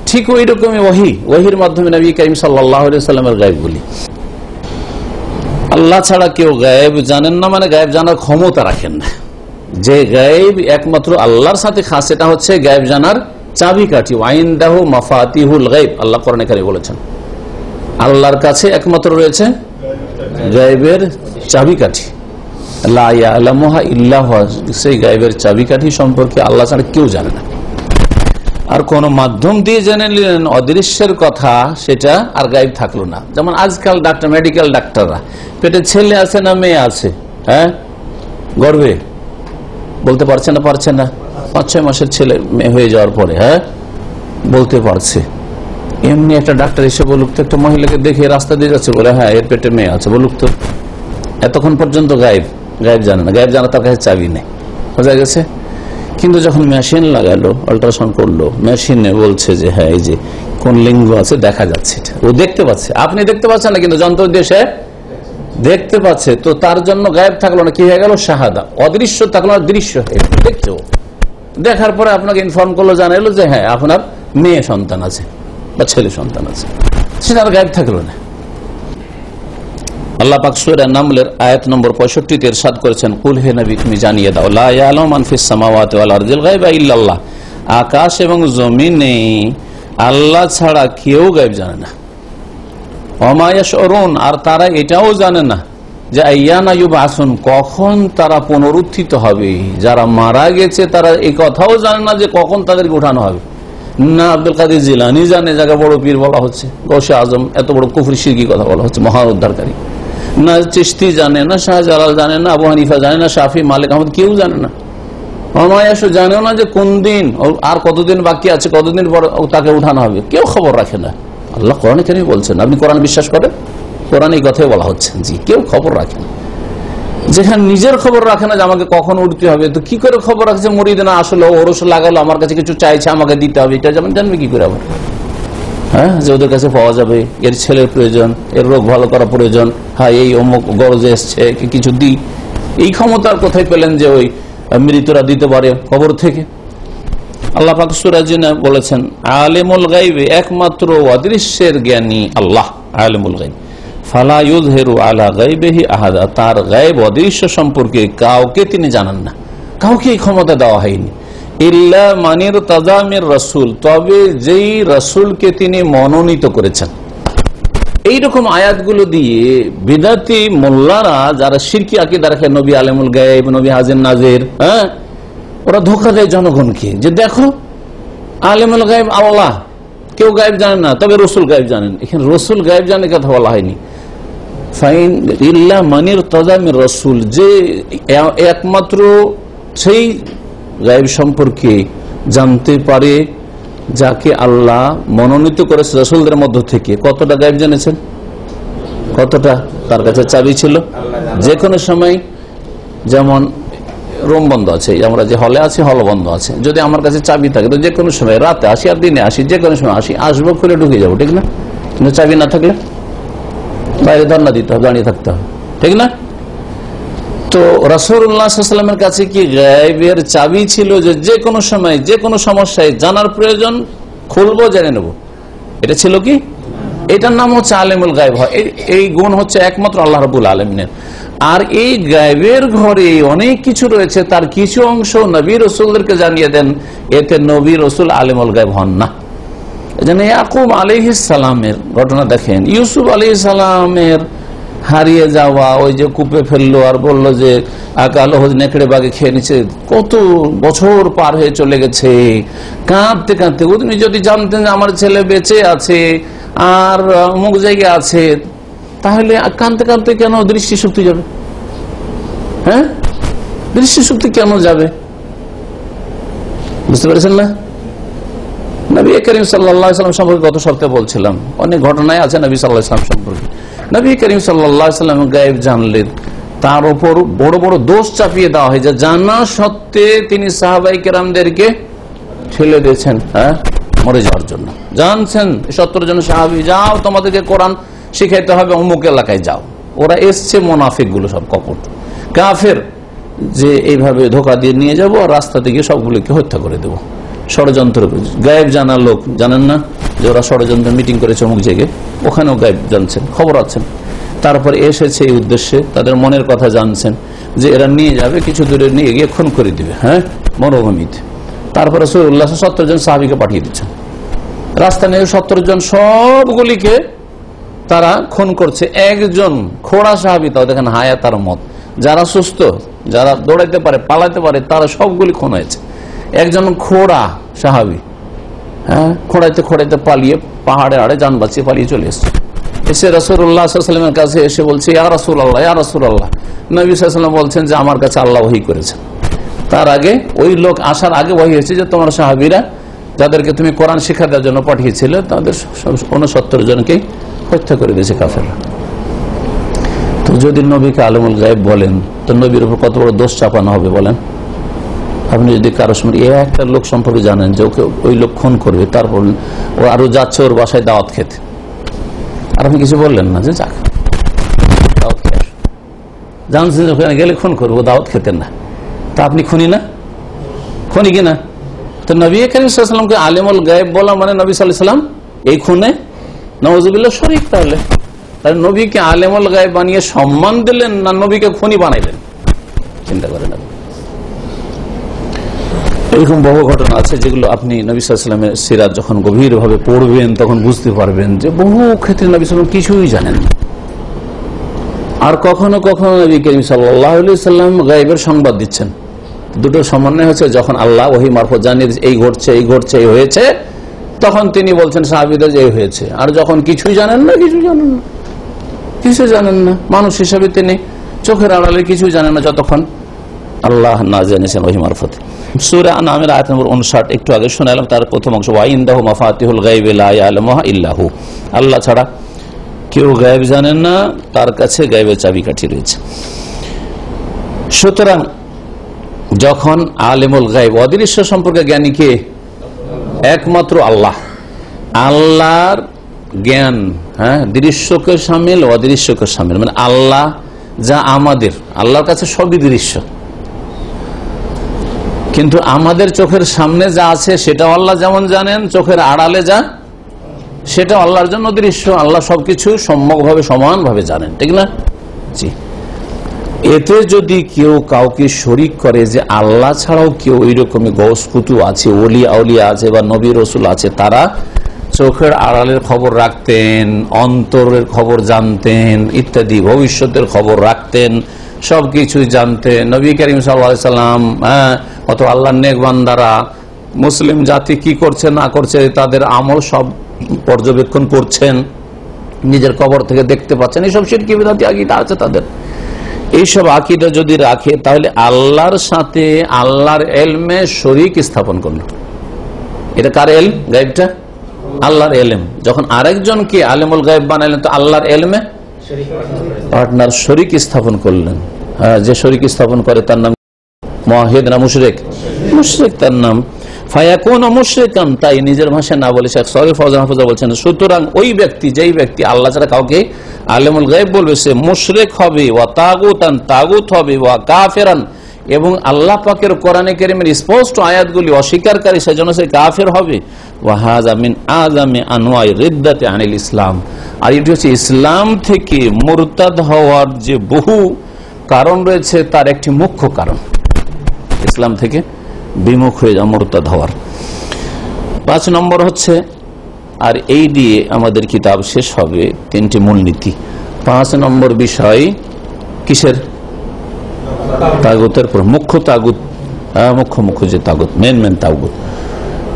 ঠিক ওই রকমই ওহির মাধ্যমে নবী করিম সাল্লাল্লাহু আলাইহি সাল্লামের গায়েব বলি। আল্লাহ ছাড়া কেউ গায়েব জানেন না, মানে গায়েব জানার ক্ষমতা রাখেন না। যে গায়েব একমাত্র আল্লাহর সাথে খাস, এটা হচ্ছে গায়েব জানার চাবিকাঠি। ওয়াইনদাহু মাফাতিহুল গায়ব, আল্লাহ কোরআনে কারীমে বলেছেন আল্লাহর কাছে একমাত্র রয়েছে গায়েবের চাবিকাঠি। লা ইয়ালামুহা ইল্লা হুয়া, সেই গায়েবের চাবিকাঠি সম্পর্কে আল্লাহ ছাড়া কেউ জানে না। আর কোন মাধ্যম দিয়ে জেনে নিলেন অদৃশ্যের কথা, সেটা আর গায়েব থাকলো না। যেমন আজকাল ডাক্তার, মেডিকেল ডাক্তাররা পেটে ছেলে আছে না মেয়ে আছে, হ্যাঁ গর্ভে বলতে পারছে না, 5-6 মাসের ছেলে মেয়ে হয়ে যাওয়ার পরে হ্যাঁ বলতে পারছে। এমনি একটা ডাক্তার এসে বলুক তো, একটা মহিলাকে দেখে রাস্তা দিয়ে যাচ্ছে, বলে হ্যাঁ এর পেটে মেয়ে আছে, বলুক তো। এতক্ষণ পর্যন্ত গায়েব জানে না, গায়েব জানা তার কাছে চাবি নেই, বোঝা গেছে। কিন্তু যখন মেশিন লাগালো, আল্ট্রাসাউন্ড করলো, মেশিনে বলছে যে হ্যাঁ এই যে কোন লিঙ্গ আছে দেখা যাচ্ছে, ও দেখতে পাচ্ছে, আপনি দেখতে পাচ্ছেন না, কিন্তু যন্ত্র দিয়ে সে দেখতে পাচ্ছে। তো তার জন্য গায়েব থাকলো না, কি হয়ে গেল, শাহাদা। অদৃশ্য থাকলো না, দৃশ্য হয়ে গেল। দেখছো, দেখার পরে আপনাকে ইনফর্ম করলো, জানাইলো যে হ্যাঁ আপনার মেয়ে সন্তান আছে বা ছেলে সন্তান আছে, সেটা আর গায়েব থাকলো না। আল্লাহ পাক সূরা নামলের আয়াত নম্বর 65 তে ইরশাদ করেছেন, কুল হে নবী তুমি জানিয়ে দাও, লা ইয়ালামু মান ফিস সামাওয়াতি ওয়াল আরদিল গায়বা ইল্লাল্লাহ, আকাশ এবং জমিনে আল্লাহ ছাড়া কেউ গায়েব জানে না। ওমা ইয়াশউরুন, আর তারা এটাও জানে না যে আইয়ানা ইউবাসুন, কখন তারা পুনরুত্থিত হবে। যারা মারা গেছে তারা এই কথাও জানে না যে কখন তাদেরকে উঠানো হবে। না আব্দুল কাদের জিলানী জানে, যাকে বড় পীর বলা হচ্ছে, গৌসে আজম, এত বড় কুফরি শিরকি কথা বলা হচ্ছে, মহা উদ্ধারকারী। না চিশতি জানে, না শাহজালাল জানে, না আবু হানিফা জানে, না শাফি, মালিক আহমদ, কেউ জানে না। অমায়াসও জানেও না যে কোন দিন আর কতদিন বাকি আছে, কতদিন পর তাকে উঠানো হবে, কেউ খবর রাখে না। আল্লাহ কোরআনে কেন বলছেন, আপনি কোরআন বিশ্বাস করেন? কোরআন এই কথাই বলা হচ্ছে, জি কেউ খবর রাখে না। যেখানে নিজের খবর রাখে না যে আমাকে কখন উঠতে হবে, তো কি করে খবর রাখছে মুরিদ না আসলে ওরস লাগালো, আমার কাছে কিছু চাইছে, আমাকে দিতে হবে, এটা যেমন জানবে কি করে আবার? হ্যাঁ, যে ওদের কাছে পাওয়া যাবে, এর ছেলের প্রয়োজন, এর রোগ ভালো করা প্রয়োজন, হ্যাঁ এই অমুক গরজে এসছে, কিছু দিই, এই ক্ষমতার কোথায় পেলেন যে ওই মৃতরা দিতে পারে খবর থেকে? আল্লাহ পাক সূরা জিনে বলেছেন, আলিমুল গায়ব, একমাত্র অদৃশ্যের জ্ঞানী আল্লাহ, আলিমুল গায়ব, ফালা ইউযহিরু আলা গায়বিহি আহাদা, তার গায়ব অদৃশ্য সম্পর্কে কাউকে তিনি জানান না, কাউকে এই ক্ষমতা দেওয়া হয়নি। ইল্লা মানির তাজামির রাসূল, তবে যেই রাসূলকে তিনি মনোনীত করেছেন। এইরকম আয়াতগুলো দিয়ে বিদাতি মোল্লারা, যারা শিরকি আকীদা রাখে, নবী আলিমুল গায়ব, নবী হাজির নাজির, হ্যাঁ ওরা ধোঁকা দেয় জনগণকে যে দেখো আলিমুল গায়ব আল্লাহ, কেউ গায়েব জানেন না, তবে রসুল গায়েব জানেন। এখানে রসুল গায়েব জানে কথা বলা হয়নি। ফাইন ইল্লা মানির তাজামির রাসূল, যে একমাত্র সেই গায়েব সম্পর্কে জানতে পারে যাকে আল্লাহ মনোনীত করেছে রাসূলদের মধ্য থেকে। কতটা গায়েব জেনেছেন? কতটা? তার কাছে চাবি ছিল। যে কোনো সময়, যেমন রুম বন্ধ আছে, আমরা যে হলে আছি হল বন্ধ আছে, যদি আমার কাছে চাবি থাকে তো যে কোনো সময়, রাতে আসি আর দিনে আসি, যে কোনো সময় আসি, আসবো, খুলে ঢুকে যাবো, ঠিক না? কিন্তু চাবি না থাকলে বাইরে ধর্ণা দিতে হবে, দাঁড়িয়ে থাকতে হবে, ঠিক না? তো রাসূলুল্লাহ সাল্লাল্লাহু আলাইহি ওয়াসাল্লামের কাছে কি গায়েবের চাবি ছিল যে যে কোনো সময় যে কোনো সমস্যায় জানার প্রয়োজন, খুলবো, জেনে নেব? এটা ছিল কি? এটার নাম হচ্ছে আলিমুল গায়ব। এই গুণ হচ্ছে একমাত্র আল্লাহ রাব্বুল আলামিনের। আর এই গায়বের ঘরে অনেক কিছু রয়েছে, তার কিছু অংশ নবী রাসূলদেরকে জানিয়ে দেন, এতে নবী রাসূল আলিমুল গায়ব হন না। এজন্য ইয়াকুব আলাইহিস সালামের ঘটনা দেখেন, ইউসুফ আলাইহিস সালামের হারিয়ে যাওয়া, ওই যে কূপে ফেললো আর বললো যে কালো হজ নেকড়ে বাগে খেয়ে নিচ্ছে, কত বছর পার হয়ে চলে গেছে, কাঁদতে কাঁদতে। উনি যদি জানতেন যে আমার ছেলে বেঁচে আছে আর অমুক জায়গায় আছে, তাহলে কাঁদতে কাঁদতে কেন দৃষ্টি শক্তি যাবে? হ্যাঁ, দৃষ্টি শক্তি কেন যাবে? বুঝতে পেরেছেন না? নবী করিম সাল্লাল্লাহু আলাইহি ওয়াসাল্লাম সম্পর্কে গত সপ্তাহে বলছিলাম, অনেক ঘটনায় আছে নবী সাল্লাল্লাহু আলাইহি ওয়াসাল্লাম সম্পর্কে। নবী করিম সাল্লাল্লাহু আলাইহি ওয়াসাল্লাম গায়েব জানলেন, তার উপর বড় বড় দোষ চাপিয়ে দেওয়া হয়, যে জানা সত্ত্বে তিনি সাহাবায়ে কেরামদেরকে ঠেলে দিয়েছেন মরে যাওয়ার জন্য। জানছেন 70 জন সাহাবী, যাও তোমাদেরকে কোরআন শিখাইতে হবে, অমুক এলাকায় যাও। ওরা এসছে মুনাফিক গুলো, সব কপট কাফের, যে এইভাবে ধোকা দিয়ে নিয়ে যাবো আর রাস্তা থেকে সবগুলোকে হত্যা করে দেবো। ষড়যন্ত্র, গায়েব জানা লোক, জানেন না যে ওরা ষড়যন্ত্র মিটিং করেছে অমুক জায়গায়, ওখানেও গায়েব জানছেন, খবর আছেন। তারপরে এসেছে এই উদ্দেশ্যে, তাদের মনের কথা জানছেন যে এরা নিয়ে যাবে, কিছু দূরে নিয়ে গিয়ে খুন করে দিবে মরুভূমিতে। তারপরে রাসূলুল্লাহ 70 জন সাহাবীকে পাঠিয়ে দিচ্ছেন, রাস্তা নিয়ে 70 জন সবগুলিকে তারা খুন করছে। একজন খোড়া সাহাবী, তাও দেখেন হায়াত আর মত, যারা সুস্থ, যারা দৌড়াইতে পারে, পালাতে পারে, তারা সবগুলি খুন হয়েছে। একজন খোড়া সাহাবী খোড়াইতে খোড়াইতে পালিয়ে পাহাড়ে আড়ে যান বাঁচিয়ে পালিয়ে চলে এসছে। এসে রাসূলুল্লাহ সাল্লাল্লাহু আলাইহি ওয়াসাল্লামের কাছে এসে বলছে, ইয়া রাসূলুল্লাহ, ইয়া রাসূলুল্লাহ। নবী সাল্লাল্লাহু আলাইহি ওয়াসাল্লাম বলছেন যে আমার কাছে আল্লাহ ওহী করেছেন। তার আগে ওই লোক আসার আগে ওহী হয়েছে যে তোমার সাহাবীরা যাদেরকে তুমি কোরআন শিক্ষা দেওয়ার জন্য পাঠিয়েছিলে, তাদের 69 জনকে হত্যা করে দিয়েছে কাফেররা। তো যদি নবীকে আলমুল গায়েব বলেন, তো নবীর উপর কত বড় দোষ চাপানো হবে বলেন। আপনি যদি কারো সময় একটা লোক সম্পর্কে জানেন যে ওকে ওই লোক খুন করবে, তারপর ও আরো যাচ্ছে ওর বাসায় দাওয়াত খেতে, আর আপনি কিছু বললেন না যে যাক দাওয়াত খেয়ে আসো, জানছেন ওখানে গেলে খুন করবো, দাওয়াত খেতেন না, তা আপনি খুনি না? খুনি কিনা? তো নবী করিম সাল্লাল্লাহু আলাইহি ওয়াসাল্লামকে আলিমুল গায়েব বলা মানে নবী সাল্লাল্লাহু আলাইহি ওয়াসাল্লাম এই খুনে নাউযুবিল্লাহ শরীক। তাহলে নবীকে আলিমুল গায়েব বানিয়ে সম্মান দিলেন না নবীকে খুনি বানাইলেন? চিন্তা করেন। এরকম বহু ঘটনা আছে যেগুলো আপনি নবী সাল্লাল্লাহু আলাইহি ওয়াসাল্লামের সিরাত যখন গভীরভাবে পড়বেন তখন বুঝতে পারবেন যে বহু ক্ষেত্রে নবী সাল্লাল্লাহু আলাইহি ওয়াসাল্লাম কিছুই জানেন না। আর কখনো কখনো নবী করিম সাল্লাল্লাহু আলাইহি ওয়াসাল্লাম গায়েবের সংবাদ দিচ্ছেন। দুটো সমন্বয় হচ্ছে, যখন আল্লাহ ওহী মারফত জানিয়ে এই ঘটছে, এই ঘটছে, এই হয়েছে, তখন তিনি বলছেন সাহাবীদের যে এই হয়েছে। আর যখন কিছুই জানেন না, কিছু জানেন না, মানুষ হিসাবে তিনি চোখের আড়ালে কিছুই জানেন না, যতক্ষণ আল্লাহ না জানিয়েছেন ওহী মারফতে। সূরা আনআমের আয়াত নম্বর 59 একটু আগে শোনালাম, তার প্রথম অংশ, ওয়া ইনদাহু মাফাতিহুল গায়বি লা ইয়ালামুহা ইল্লা হু। আল্লাহ ছাড়া কেউ গায়েব জানেন না, তার কাছে গায়েবের চাবিকাঠি রয়েছে। সুতরাং যখন আলিমুল গায়েব, অদৃশ্য সম্পর্কে জ্ঞানী কে? একমাত্র আল্লাহ। আল্লাহর জ্ঞান দৃশ্যকে শামিল, অদৃশ্যকে শামিল, মানে আল্লাহ যা আমাদের, আল্লাহর কাছে সবই দৃশ্য, কিন্তু আমাদের চোখের সামনে যা আছে সেটাও আল্লাহ যেমন জানেন, চোখের আড়ালে যা সেটা আল্লাহর জন্য দৃশ্য। আল্লাহ সবকিছু সম্যকভাবে সমানভাবে জানেন, ঠিক না? জি। এতে যদি কেউ কাউকে শরীক করে যে আল্লাহ ছাড়াও কেউ ওই রকমই গৌস কুতুব আছে, ওলি আউলিয়া আছে বা নবী রসুল আছে, তারা চোখের আড়ালের খবর রাখতেন, অন্তরের খবর জানতেন, ইত্যাদি ভবিষ্যতের খবর রাখতেন, সবকিছু জানতেন। নবী করিম সাল্লাল্লাহু আলাইহি ওয়াসাল্লাম অত আল্লাহর নেক বান্দারা মুসলিম জাতি কি করছে না করছে তাদের আমল সব পর্যবেক্ষণ করছেন, নিজের কবর থেকে দেখতে পাচ্ছেন। এইসব শিরকি বিদআতি আকীদা আছে তাদের। এইসব আকীদা যদি রাখে তাহলে আল্লাহর সাথে আল্লাহর ইলমে শরীক স্থাপন করল। এটা কার ইলম? গায়েবটা আল্লাহর ইলম। যখন আরেকজনকে আলিমুল গায়েব বানাইলেন তো আল্লাহর ইলমে পার্টনার শরীক স্থাপন করলেন। যে শরীক স্থাপন করে তার নাম মুওয়াহিদ না মুশরিক? মুশরিক তার নাম। ফায়াকুনু মুশরিকান, তাই নিজের ভাষায় না বলে শেখ সালেহ ফওজান হাফিজাহুল্লাহ বলছেন, সুতরাং ওই ব্যক্তি, যেই ব্যক্তি আল্লাহ ছাড়া কাউকে আলিমুল গায়েব বলবে, সে মুশরিক হবে, ওয়া তাগুতান, তাগুত হবে, ওয়া কাফিরান, এবং আল্লাহ পাকের কোরআনে কারীমের স্পষ্ট আয়াতগুলি অস্বীকারকারী, সেজন্য সে কাফের হবে। ওয়া হাযা মিন আযামি আনওয়াই রিদ্দাতি আনিল ইসলাম, আর এটি হচ্ছে ইসলাম থেকে মুরতাদ হওয়ার যে বহু কারণ রয়েছে তার একটি মুখ্য কারণ, ইসলাম থেকে বিমুখ হয়ে যাওয়া, মুরতাদ হওয়ার। 5 নম্বর হচ্ছে, আর এই দিয়ে আমাদের কিতাব শেষ হবে, 3টি মূলনীতি। 5 নম্বর বিষয় কিসের? তাগুতের পর মুখ্য তাগুত, মুখ্য যে তাগুত, মেন তাগুত।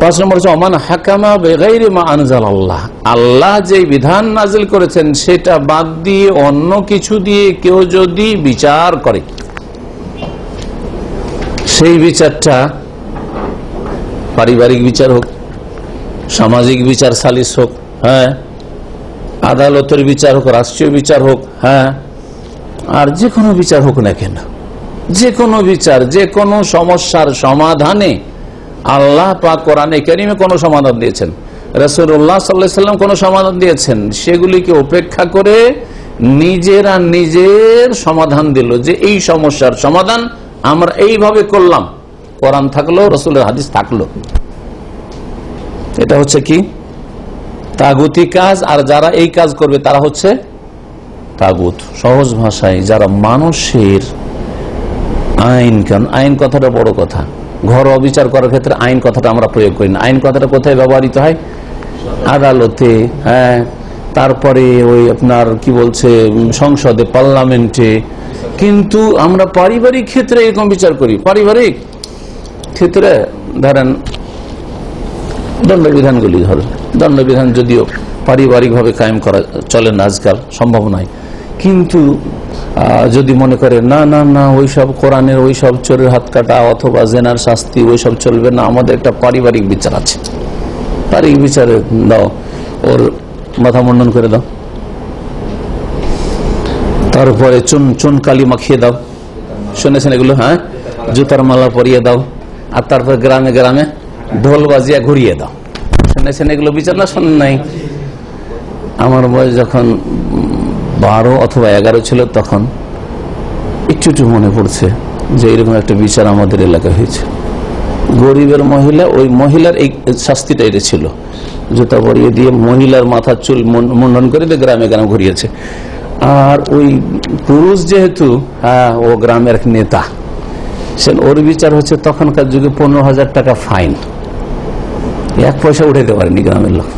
5 নম্বর হচ্ছে ওমান হাকামা বিগাইরি মা আনজালাল্লাহ, আল্লাহ যে বিধান নাজিল করেছেন সেটা বাদ দিয়ে অন্য কিছু দিয়ে কেউ যদি বিচার করে, সেই বিচারটা পারিবারিক বিচার হোক, সামাজিক বিচার সালিস হোক, আদালতের বিচার হোক, রাষ্ট্রীয় বিচার হোক, আর যে কোনো বিচার হোক না কেন, যে কোনো বিচার, যে কোনো সমস্যার সমাধানে আল্লাহ পাক কোরআনে কারীমে কোন সমাধান দিয়েছেন, রাসূলুল্লাহ সাল্লাল্লাহু আলাইহি ওয়াসাল্লাম কোন সমাধান দিয়েছেন, সেগুলিকে উপেক্ষা করে নিজেরা নিজের সমাধান দিল যে এই সমস্যার সমাধান আমরা এইভাবে করলাম। কোরআন থাকলো, রাসূলের হাদিস থাকলো, এটা হচ্ছে কি তাগুতি কাজ। আর যারা এই কাজ করবে তারা হচ্ছে তাগুত। সহজ ভাষায় যারা মানুষের আইন, কারণ আইন কথাটা বড় কথা, ঘরোয়া বিচার করার ক্ষেত্রে আইন কথাটা আমরা প্রয়োগ করি না। আইন কথাটা কোথায় ব্যবহৃত হয়? আদালতে, হ্যাঁ, তারপরে ওই আপনার কি বলছে সংসদে, পার্লামেন্টে। কিন্তু আমরা পারিবারিক ক্ষেত্রে এরকম বিচার করি। পারিবারিক ক্ষেত্রে ধরেন দণ্ডবিধানগুলি, ধরেন দণ্ডবিধান যদিও পারিবারিক ভাবে কায়েম করা চলে না, আজকাল সম্ভব নয়, কিন্তু যদি মনে করে না না না ওইসব কোরআনের ওইসব চোরের হাত কাটা অথবা জেনার শাস্তি ওইসব চলবে না, আমাদের একটা পারিবারিক বিচার আছে, পারিবারিক বিচারে দাও, ওর মাথা মুন্ডন করে দাও, তারপরে চুন কালি মাখিয়ে দাও, শুনেছেন এগুলো? হ্যাঁ, জুতার মালা পরিয়ে দাও, আর তারপর গ্রামে গ্রামে ঢোল বাজিয়া ঘুরিয়ে দাও। শুনেছেন এগুলো বিচার? না শোনেন নাই? আমার বয়স যখন 12 অথবা 11 ছিল তখন একটু মনে পড়ছে যে এরকম একটা বিচার আমাদের এলাকায় হয়েছে। গরিবের মহিলা, ওই মহিলার এই শাস্তিটা এটা ছিল, জুতা পরিয়ে দিয়ে মহিলার মাথা চুল মুন্ডন করে দিয়ে গ্রামে গ্রামে ঘুরিয়েছে। আর ওই পুরুষ যেহেতু ও গ্রামের নেতা, ওর বিচার হচ্ছে তখনকার যুগে 15,000 টাকা ফাইন, 1 পয়সা উঠাইতে পারেনি গ্রামের লোক।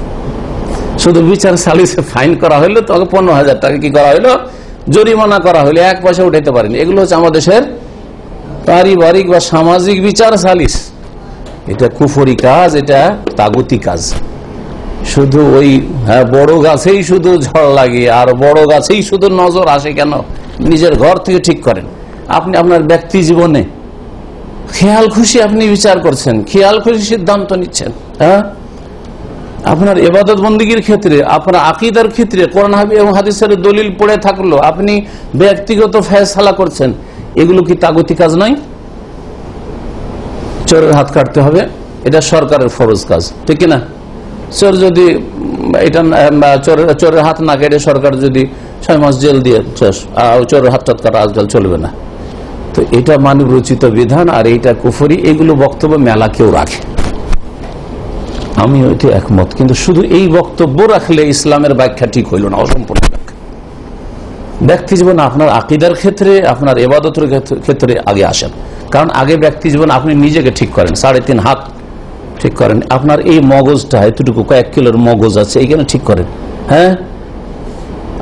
শুধু বিচার সালিসে ফাইন করা হইলো, তখন 15,000 টাকা কি করা হইলো, জরিমানা করা হইলো, 1 পয়সা উঠাইতে পারেনি। এগুলো হচ্ছে আমাদের দেশের পারিবারিক বা সামাজিক বিচার সালিস। এটা কুফরি কাজ, এটা তাগুতি কাজ। শুধু ওই বড় গাছেই শুধু ঝড় লাগে আর বড় গাছেই শুধু নজর আসে কেন? নিজের ঘর থেকে ঠিক করেন। আপনি আপনার ব্যক্তি জীবনে খেয়াল খুশি আপনি বিচার করছেন, খেয়াল খুশি সিদ্ধান্ত নিচ্ছেন। হ্যাঁ, আপনার ইবাদত বন্দেগীর ক্ষেত্রে, আপনার আকীদার ক্ষেত্রে কোরআন এবং হাদিসের দলিল পড়ে থাকলো, আপনি ব্যক্তিগত ফয়সালা করছেন। এগুলো কি তাগুতি কাজ নয়? চোরের হাত কাটতে হবে, এটা সরকারের ফরজ কাজ, ঠিক না? চোর যদি এটা চোরের হাত না কেটে সরকার যদি 6 মাস জেল দিয়ে চোরের হাত কাটা আজকাল চলবে না। তো এটা মানব রচিত বিধান, আর এইটা কুফরি। এগুলো বক্তব্য মেলা কেউ রাখে, আমি ওইটা একমত, কিন্তু শুধু এই বক্তব্য রাখলে ইসলামের ব্যাখ্যা ঠিক হইল না, অসম্পূর্ণ ব্যাখ্যা। ব্যক্তি জীবন আপনার আকীদার ক্ষেত্রে, আপনার ইবাদতের ক্ষেত্রে আগে আসেন, কারণ আগে ব্যক্তি জীবন আপনি নিজেকে ঠিক করেন, 3.5 হাত ঠিক করেন, আপনার এই মগজটা এতটুকু কয়েক কিলোর মগজ আছে, এইখানে ঠিক করেন। হ্যাঁ,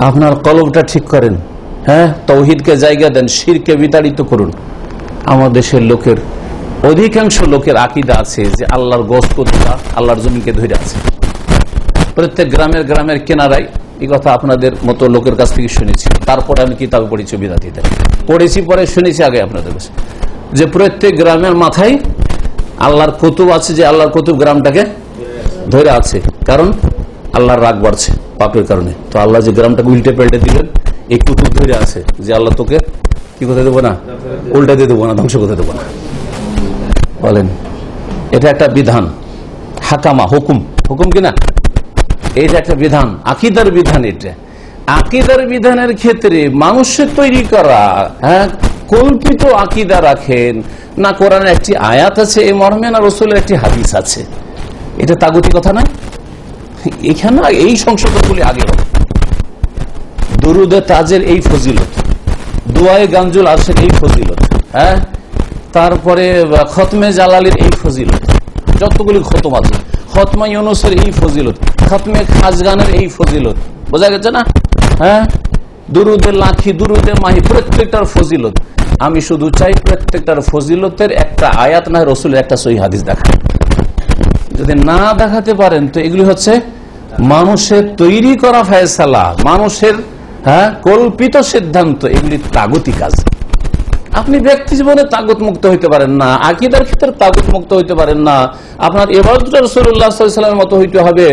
আপনার কলবটা ঠিক করেন। হ্যাঁ, তাওহীদকে জায়গা দেন, শিরকে বিতাড়িত করুন। আমার দেশের লোকের, অধিকাংশ লোকের আকীদা আছে যে আল্লাহর গোশত কতটা, আল্লাহর জমিকে ধরে আছে। প্রত্যেক গ্রামের কেনারায় এই কথা আপনাদের মতো লোকের কাছ থেকে শুনেছি, তারপরে আমি কিতাবে পড়েছি, বিদাতিতে পড়েছি, পরে শুনেছি আগে আপনাদের কাছে, যে প্রত্যেক গ্রামের মাথায় আল্লাহর কুতুব আছে, যে আল্লাহর কুতুব গ্রামটাকে ধরে আছে, কারণ আল্লাহর রাগ বাড়ছে পাপের কারণে। তো আল্লাহ যে গ্রামটাকে উল্টে পাল্টে দিলেন, এই কুতুব ধরে আছে যে আল্লাহ তোকে কি করতে দেবো না, উল্টে দিয়ে দেবো না, ধ্বংস করতে দেবো না। বলেন, এটা একটা বিধান, হাকামা, হুকুম কিনা? এটা একটা বিধান, আকীদার বিধান। এটা আকীদার বিধানের ক্ষেত্রে মানুষের তৈরি করা কল্পিত আকীদা রাখেন না, কোরআনের একটি আয়াত আছে এই মর্মে, না রাসূলের একটি হাদিস আছে, এটা তাগুতি কথা না? এখানে এই সংশোধনগুলি আগে হবে। দুরুদে তাজের এই ফজিলত, দুআয়ে গানজুল আরশের এই ফজিলত, হ্যাঁ, তারপরে খতমে জালালির এই ফজিলত, যতগুলি খতম আছে, খতমে ইউনুসের এই ফজিলত, খতমে খাজগানের এই ফজিলত, বোঝা গেছে না? হ্যাঁ, দুরুদে লাখি, দুরুদে মাহি, প্রত্যেকটার ফজিলত। আমি শুধু চাই প্রত্যেকটার ফজিলতের একটা আয়াত না রাসূলের একটা সহিহ হাদিস দেখান। যদি না দেখাতে পারেন তো এগুলি হচ্ছে মানুষের তৈরি করা ফয়সালা, মানুষের কল্পিত সিদ্ধান্ত, এগুলি তাগুতি কাজ। আপনি ব্যক্তি জীবনে তাগুত মুক্ত হইতে পারেন না, আকীদার ক্ষেত্রে তাগুত মুক্ত হইতে পারেন না। আপনার ইবাদত রাসূলুল্লাহ সাল্লাল্লাহু আলাইহি ওয়াসাল্লামের মতো হইতে হবে,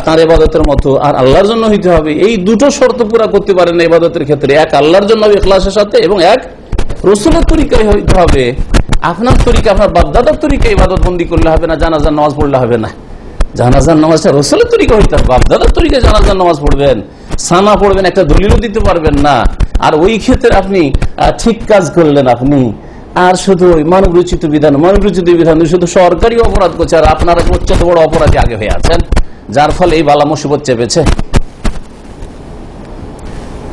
তার ইবাদতের মতো, আর আল্লাহর জন্য হইতে হবে। এই দুটো শর্ত পুরা করতে পারেন না ইবাদতের ক্ষেত্রে, এক আল্লাহর জন্য ইখলাসের সাথে, এবং এক রসুলের তরিকায় হইতে হবে। আপনার তরিকা, আপনার বাপদাদার তরিকা ইবাদত বন্দি করলে হবে না, জানাজার নামাজ পড়লে হবে না। জানাজার নামাজটা রসুলের তরিকা হইতে হবে। বাপদাদার তরিকায় জানাজার নামাজ পড়বেন, সানা পড়বেন, একটা দলিলও দিতে পারবেন না। আর ওই ক্ষেত্রে আপনি ঠিক কাজ করলেন আপনি, আর শুধু ওই মানবরচিত বিধান শুধু সরকারি অপরাধ করছে, আর আপনারা উচ্চত বড় অপরাধী আগে হয়ে আছেন, যার ফলে এই বালা মুসিবত চেপেছে।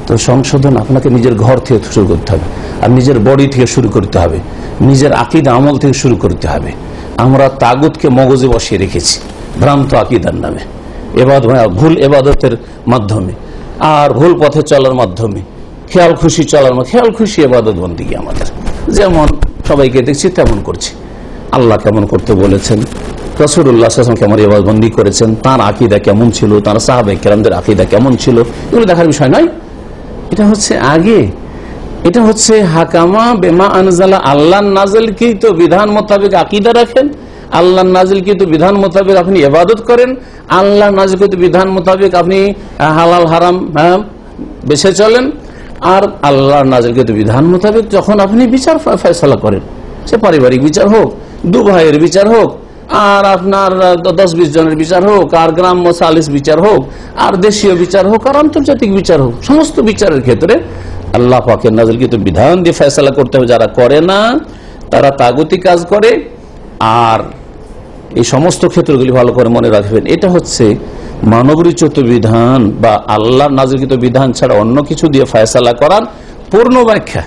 তো সংশোধন আপনাকে নিজের ঘর থেকে শুরু করতে হবে, আর নিজের বডি থেকে শুরু করতে হবে, নিজের আকীদা আমল থেকে শুরু করতে হবে। আমরা তাগুতকে মগজে বসিয়ে রেখেছি ভ্রান্ত আকীদার নামে, ভুল এবাদতের মাধ্যমে, আর ভুল পথে চলার মাধ্যমে, খেয়াল খুশি চলার মাধ্যমে। খেয়াল খুশি এবাদত বন্দেগী আমাদের, যেমন সবাইকে দেখছি তেমন করছি। আল্লাহ কেমন করতে বলেছেন, রাসূলুল্লাহ সাল্লাল্লাহু আলাইহি ওয়াসাল্লাম কেমন ইবাদত বন্দি করেছেন, তার আকীদা কেমন ছিল, তার সাহাবায়ে কেরামদের আকীদা কেমন ছিল, এগুলো দেখার বিষয় নয়। এটা হচ্ছে আগে, এটা হচ্ছে হাকামা বেমা আনজালা, আল্লাহ নাযিলকৃত বিধান মোতাবেক আকীদা রাখেন, আল্লাহ নাযিলকৃত বিধান মোতাবেক আপনি ইবাদত করেন, আল্লাহ নাযিলকৃত বিধান মোতাবেক আপনি হালাল হারাম বেছে চলেন, আর আল্লাহ নাযিলকৃত বিধান মোতাবেক যখন আপনি বিচার ফয়সালা করেন, সে পারিবারিক বিচার হোক, দু ভাইয়ের বিচার হোক, আর আপনার 10-20 জনের বিচার হোক, আর গ্রাম্য সালিস বিচার হোক, আর দেশীয় বিচার হোক, আর আন্তর্জাতিক বিচার হোক, সমস্ত বিচারের ক্ষেত্রে আল্লাহ পাকের নাযিলকৃত বিধান দিয়ে ফয়সালা করতে হবে। যারা করে না তারা তাগুতি কাজ করে। আর এই সমস্ত ক্ষেত্রগুলি ভালো করে মনে রাখবেন, এটা হচ্ছে মানবরচিত বিধান বা আল্লাহর নাযিলকৃত বিধান ছাড়া অন্য কিছু দিয়ে ফয়সালা করার পূর্ণ ব্যাখ্যা।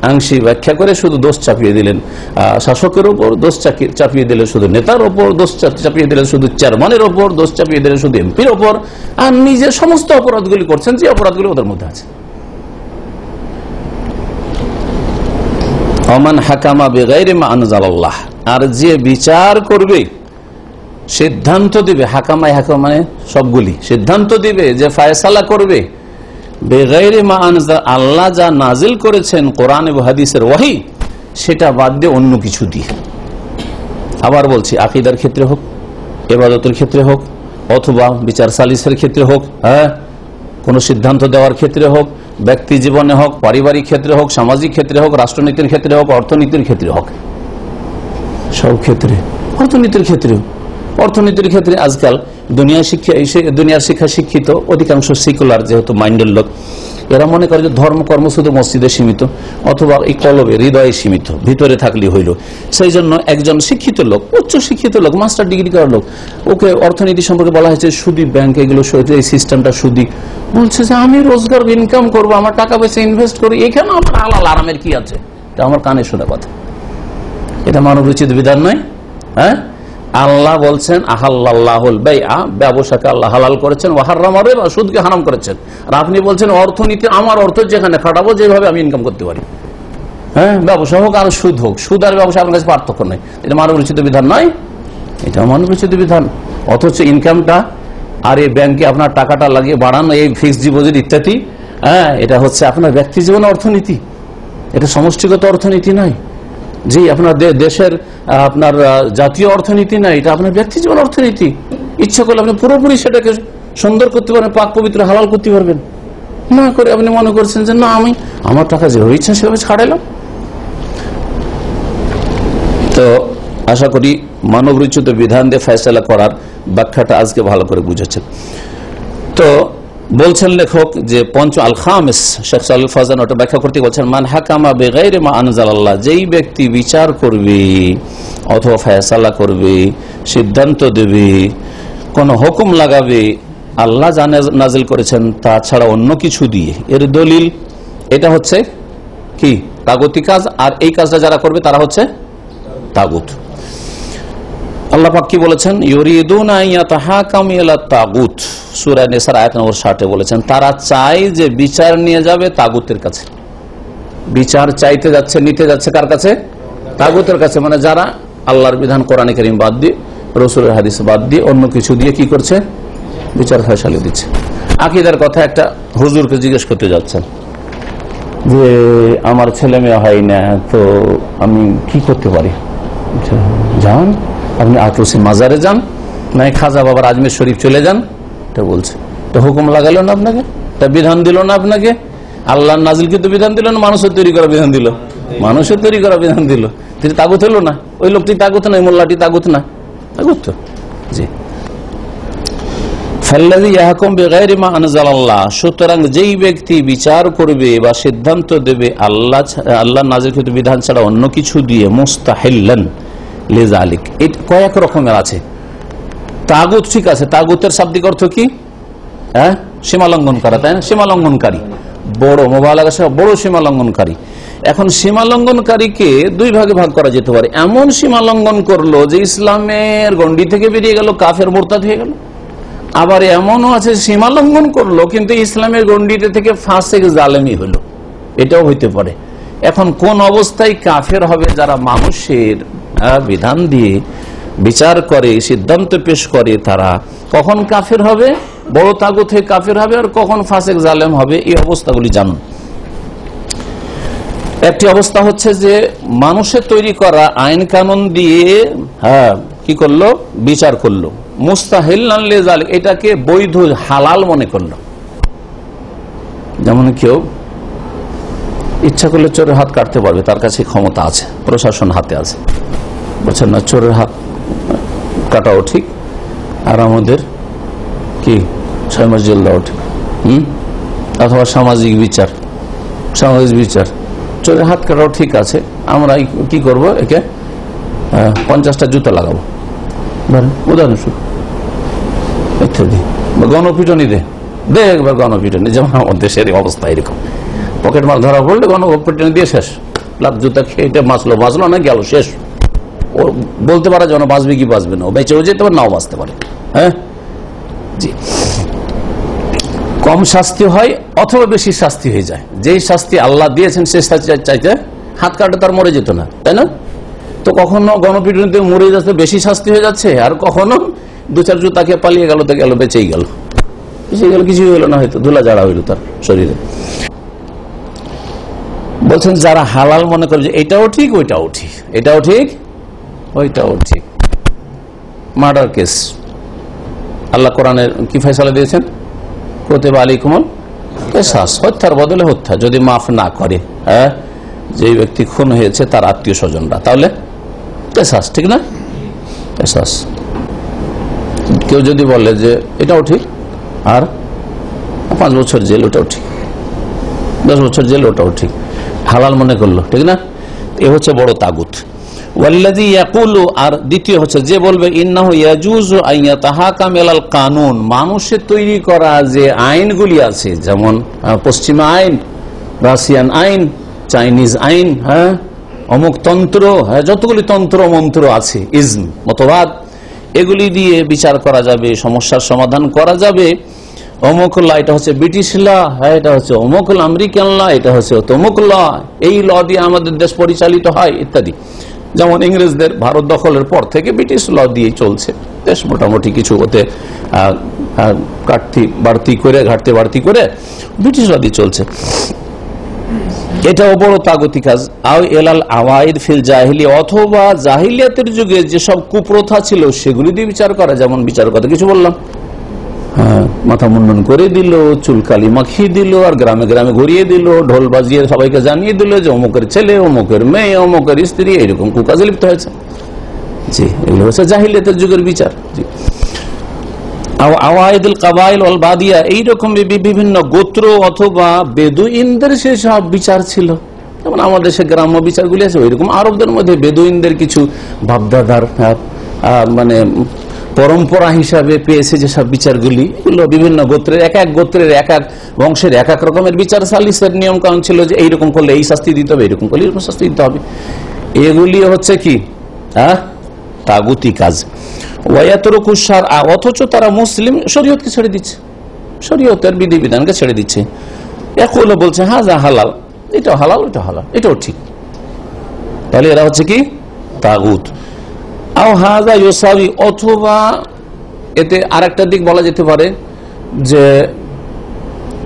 আংশিক ব্যাখ্যা করে শুধু দোষ চাপিয়ে দিলেন শাসকের উপর, দোষ চাপিয়ে দিলেন শুধু নেতার ওপর, দোষ চাপিয়ে দিলেন শুধু চেয়ারম্যানের ওপর, দোষ চাপিয়ে দিলেন শুধু এমপির ওপর, আর নিজের সমস্ত অপরাধগুলি করছেন যে অপরাধগুলি ওদের মধ্যে আছে। ওমান হাকামা বিগাইরি মা আনজালাল্লাহ, আর যে বিচার করবে, সিদ্ধান্ত দিবে, হাকামায় হাকাম মানে সবগুলি, সিদ্ধান্ত দিবে, যে ফয়সালা করবে, বেগাইরে মা আনজাল, আল্লাহ যা নাজিল করেছেন কোরআন এবং হাদিসের ওয়াহি, সেটা বাদ দিয়ে অন্য কিছু দিয়ে। আবার বলছি, আকীদার ক্ষেত্রে হোক, ইবাদতের ক্ষেত্রে হোক, অথবা বিচার সালিসের ক্ষেত্রে হোক, কোন সিদ্ধান্ত দেওয়ার ক্ষেত্রে হোক, ব্যক্তি জীবনে হোক, পারিবারিক ক্ষেত্রে হোক, সামাজিক ক্ষেত্রে হোক, রাষ্ট্রনীতির ক্ষেত্রে হোক, অর্থনীতির ক্ষেত্রে হোক, সব ক্ষেত্রে, অর্থনীতির ক্ষেত্রেও। অর্থনীতির ক্ষেত্রে আজকাল দুনিয়ার শিক্ষা শিক্ষিত অধিকাংশ সেকুলার যেহেতু মাইন্ডের লোক, এরা মনে করে যে ধর্ম কর্ম শুধু মসজিদে সীমিত, অথবা এই কলবে হৃদয়ে সীমিত, ভিতরে থাকলে হইল। সেই জন্য একজন শিক্ষিত লোক, উচ্চ শিক্ষিত লোক, মাস্টার ডিগ্রি করার লোক, ওকে অর্থনীতি সম্পর্কে বলা হয়েছে সুদী ব্যাংক, এগুলো এই সিস্টেমটা সুদী। বলছে যে আমি রোজগার ইনকাম করবো, আমার টাকা পয়সা ইনভেস্ট করি, এখানে আমার হালাল আরামের কি আছে? এটা আমার কানে শোনা কথা, এটা মানবরচিত বিধান নয়। হ্যাঁ, আল্লাহ বলছেন আহাল্লাহুল বাইআ, ব্যবসাকে আল্লাহ হালাল করেছেন, ওয়া হারামা রিবা, সুদকে হারাম করেছেন। আর আপনি বলছেন অর্থনীতি, আমার অর্থ যেখানে খাটাবো, যেভাবে আমি ইনকাম করতে পারি। হ্যাঁ, ব্যবসা হোক আর সুদ হোক, সুদ আর ব্যবসা আপনার কাছে পার্থক্য নেই। এটা মানবরচিত বিধান নয়, এটা মানবরচিত বিধান। অথচ ইনকামটা আর এই ব্যাংকে আপনার টাকাটা লাগিয়ে বাড়ানো, এই ফিক্সড ডিপোজিট ইত্যাদি, হ্যাঁ, এটা হচ্ছে আপনার ব্যক্তি জীবন অর্থনীতি, এটা সমষ্টিগত অর্থনীতি নয়। জি, আপনার দেশের আপনার জাতীয় অর্থনীতি না, এটা আপনার ব্যক্তি জীবন অর্থনীতি। ইচ্ছা করলে আপনি পুরোপুরি সেটাকে সুন্দর করতে পারেন, পাক পবিত্র হালাল করতে পারবেন। না করে আপনি মনে করছেন যে না, আমি আমার টাকা যেভাবে ইচ্ছা সেভাবে ছাড়াইলাম। তো আশা করি মানবরচিত বিধান দিয়ে ফয়সালা করার ব্যাখ্যাটা আজকে ভালো করে বুঝেছেন। তো বলছেন লেখক যে আল খামিস, শেখ সালেহ ফাজান ওটা ব্যাখ্যা করতে বলছেন, মান হাকামা বিগাইরি মা আনজালাল্লাহ, যেই ব্যক্তি বিচার করবে অথবা ফয়সালা করবে, সিদ্ধান্ত দেবে, কোন হুকুম লাগাবে আল্লাহ যা নাজিল করেছেন তা ছাড়া অন্য কিছু দিয়ে, এর দলিল এটা হচ্ছে কি তাগুতি কাজ। আর এই কাজটা যারা করবে তারা হচ্ছে তাগুত। আল্লাহ পাক কি বলেছেন, ইউরিদুনা ইয়াতাহাকামু ইলা তাগুত, সূরা নিসার আয়াত নম্বর 60 বলেছেন, তারা চায় যে বিচার নিয়ে যাবে তাগুতের কাছে। বিচার চাইতে যাচ্ছে, নিতে যাচ্ছে কার কাছে? তাগুতের কাছে। মানে যারা আল্লাহর বিধান কোরআনে কারীম বাদ দিয়ে, রাসূলের হাদিস বাদ দিয়ে অন্য কিছু দিয়ে কি করছে? বিচার ফয়সালা দিচ্ছে। আকীদার কথা একটা হুজুরকে জিজ্ঞেস করতে যাচ্ছেন যে আমার ছেলে মেয়ে হয় না, তো আমি কি করতে পারি? যান আপনি আতরসি মাজারে যান, নাই খাজা বাবার আজমির শরীফ চলে যান। এটা বলছে, তো হুকুম লাগালো না আপনাকে, তা বিধান দিল না আপনাকে? আল্লাহ নাজিলকৃত বিধান দিল না মানুষের তৈরি করা বিধান দিল? মানুষের তৈরি করা বিধান দিল, তিনি তাগুত হলো না? ওই লোকটি তাগুত না, মোল্লাটি তাগুত না? তাগুত তো। জি, সুতরাং যেই ব্যক্তি বিচার করবে বা সিদ্ধান্ত দেবে আল্লাহ নাযিলকৃত বিধান ছাড়া অন্য কিছু দিয়ে, মুস্তাহিল্লান লিযালিক, এটা কয়েক রকমের আছে। তাগুত ঠিক আছে, তাগুতের শাব্দিক অর্থ কি? হ্যাঁ, সীমা লঙ্ঘন করা, তাই না? সীমা লঙ্ঘনকারী, বড় মুবালাগা সহ বড় সীমা লঙ্ঘনকারী। এখন সীমা লঙ্ঘনকারীকে দুই ভাগে ভাগ করা যেতে পারে। এমন সীমা লঙ্ঘন করলো যে ইসলামের গণ্ডি থেকে বেরিয়ে গেল, কাফের মুরতাদ হয়ে গেল। আবার এমনও আছে সীমা লঙ্ঘন করলো কিন্তু ইসলামের গণ্ডিতে থেকে ফাসেক জালেমি হলো, এটাও হইতে পারে। এখন কোন অবস্থায় কাফের হবে? যারা মানুষের বিধান দিয়ে বিচার করে, সিদ্ধান্ত পেশ করে, তারা কখন কাফের হবে, বড় তাগুত হয়ে কাফের হবে, আর কখন ফাসেক জালেম হবে, এই অবস্থাগুলি জানুন। একটি অবস্থা হচ্ছে যে মানুষের তৈরি করা আইন কানুন দিয়ে কি করলো? বিচার করলো, মুস্তাহিল্লান লিযালিক, এটাকে বৈধ হালাল মনে করলো। যেমন কেউ ইচ্ছা করলে চোরের হাত কাটতে পারবে, তার কাছে ক্ষমতা আছে, প্রশাসন হাতে আছে, বলছেন না চোরের হাত কাটাও ঠিক, আর আমাদের কি 6 মাস জেল দেওয়া ঠিক, অথবা সামাজিক বিচার, চোরের হাত কাটাও ঠিক আছে, আমরা কি করব? একে 50টা জুতা লাগাবো, উদাহরণস্বরূপ, ইত্যাদি। বা গণপিটনি দে একবার গণপিটনি, যেমন আমাদের দেশের অবস্থা এরকম, পকেট মার ধরা পড়লে গণপিটনি দিয়ে শেষ, লাখ জুতা খেয়ে এটা বাঁচলো না, গেল, শেষ। ও বলতে পারে যেন বাঁচবে কি বাঁচবে না, ও বেঁচেও যেতে পারে, নাও বাঁচতে পারে। হ্যাঁ, জি। কম শাস্তি হয় অথবা বেশি শাস্তি হয়ে যায়। যেই শাস্তি আল্লাহ দিয়েছেন সে চাইতে হাত কাটে তার মরে যেত না, তাই না? তো কখনো গণপিটুনিতে মরে যাচ্ছে, বেশি শাস্তি হয়ে যাচ্ছে, আর কখনো 2-4 জুতাকে পালিয়ে গেল তো গেল, বেঁচেই গেল, কিছুই হলো না, হয়তো ধুলা ঝাড়া হইল তার শরীরে। বলছেন যারা হালাল মনে করে যে এটাও ঠিক ওইটাও ঠিক, এটাও ঠিক ওইটাও ঠিক। মার্ডার কেস আল্লাহ কোরআনের কি ফয়সালা দিয়েছেন? কুতিবা আলাইকুমুল কিসাস, হত্যার বদলে হত্যা, যদি মাফ না করে যে ব্যক্তি খুন হয়েছে তার আত্মীয় স্বজনরা, তাহলে কিসাস, ঠিক না? কিসাস। কেউ যদি বলে যে এটাও ঠিক আর 5 বছর জেল, ওটাও ঠিক, 10 বছর জেল, ওটাও ঠিক, হালাল মনে করলো, ঠিক না? এ হচ্ছে বড় তাগুত। ওয়াল্লাযী ইয়াকুলু, আর দ্বিতীয় হচ্ছে যে বলবে ইন্নাহু ইয়াজুজু আন ইয়াতাহাকাম ইলাল কানুন, মানুষের তৈরি করা যে আইনগুলি আছে, যেমন পশ্চিমা আইন, রাশিয়ান আইন, চাইনিজ আইন, অমুক তন্ত্র, যতগুলি তন্ত্র মন্ত্র আছে, ইজম, মতবাদ, এগুলি দিয়ে বিচার করা যাবে, সমস্যার সমাধান করা যাবে। অমুক ল, এটা হচ্ছে ব্রিটিশ ল, এটা হচ্ছে অমুক ল, আমেরিকান ল, এটা হচ্ছে তমুক ল, এই ল দিয়ে আমাদের দেশ পরিচালিত হয় ইত্যাদি। যেমন ইংরেজদের ভারত দখলের পর থেকে ব্রিটিশ ল দিয়ে চলছে দেশ, মোটামুটি কিছু ওতে ঘাটতি বাড়তি করে ব্রিটিশ ল দিয়ে চলছে। এটাও বড় তাগতি কাজ। আও এলাল আওয়াইদ ফিল জাহিলিয়া, অথবা জাহিলিয়াতের যুগে যেসব কুপ্রথা ছিল সেগুলি দিয়ে বিচার করা। যেমন বিচার কথা কিছু বললাম, মাথা মুন্ডন করে দিল, চুলকালি মাখিয়ে দিল, আর গ্রামে গ্রামে ঘুরিয়ে দিল, ঢোল বাজিয়ে সবাইকে জানিয়ে দিল যে অমুকের ছেলে, অমুকের মেয়ে, অমুকের স্ত্রী এইরকম কুকাজে লিপ্ত হয়েছে। জি, এগুলো হচ্ছে জাহিলিয়াতের যুগের বিচার। জি, আওয়াইদুল কাবাইল ওয়াল বাদিয়া, এইরকম বিভিন্ন গোত্র অথবা বেদুইনদের সেসব বিচার ছিল। যেমন আমাদের দেশে গ্রাম্য বিচারগুলি আছে, ওইরকম আরবদের মধ্যে বেদুইনদের কিছু ভাবদাদার মানে পরম্পরা হিসাবে পেয়েছে যেসব বিচারগুলি, এগুলো বিভিন্ন গোত্রের এক এক বংশের এক এক রকমের বিচার সালিসের নিয়ম কানুন ছিল, যে এইরকম করলে এই শাস্তি দিতে হবে, এরকম করলে এরকম শাস্তি দিতে হবে। এগুলি হচ্ছে কি তাগুতি কাজ। ওয়ায়াতরুকুশার, অথচ তারা মুসলিম শরীয়তকে ছেড়ে দিচ্ছে, শরীয়তের বিধিবিধানকে ছেড়ে দিচ্ছে। এগুলো বলছে হাজা হালাল, এটা হালাল, এটা হালাল, এটাও ঠিক। তাহলে এরা হচ্ছে কি তাগুত। আও হাজা ইউসাবি, অথবা এতে আরেকটা দিক বলা যেতে পারে যে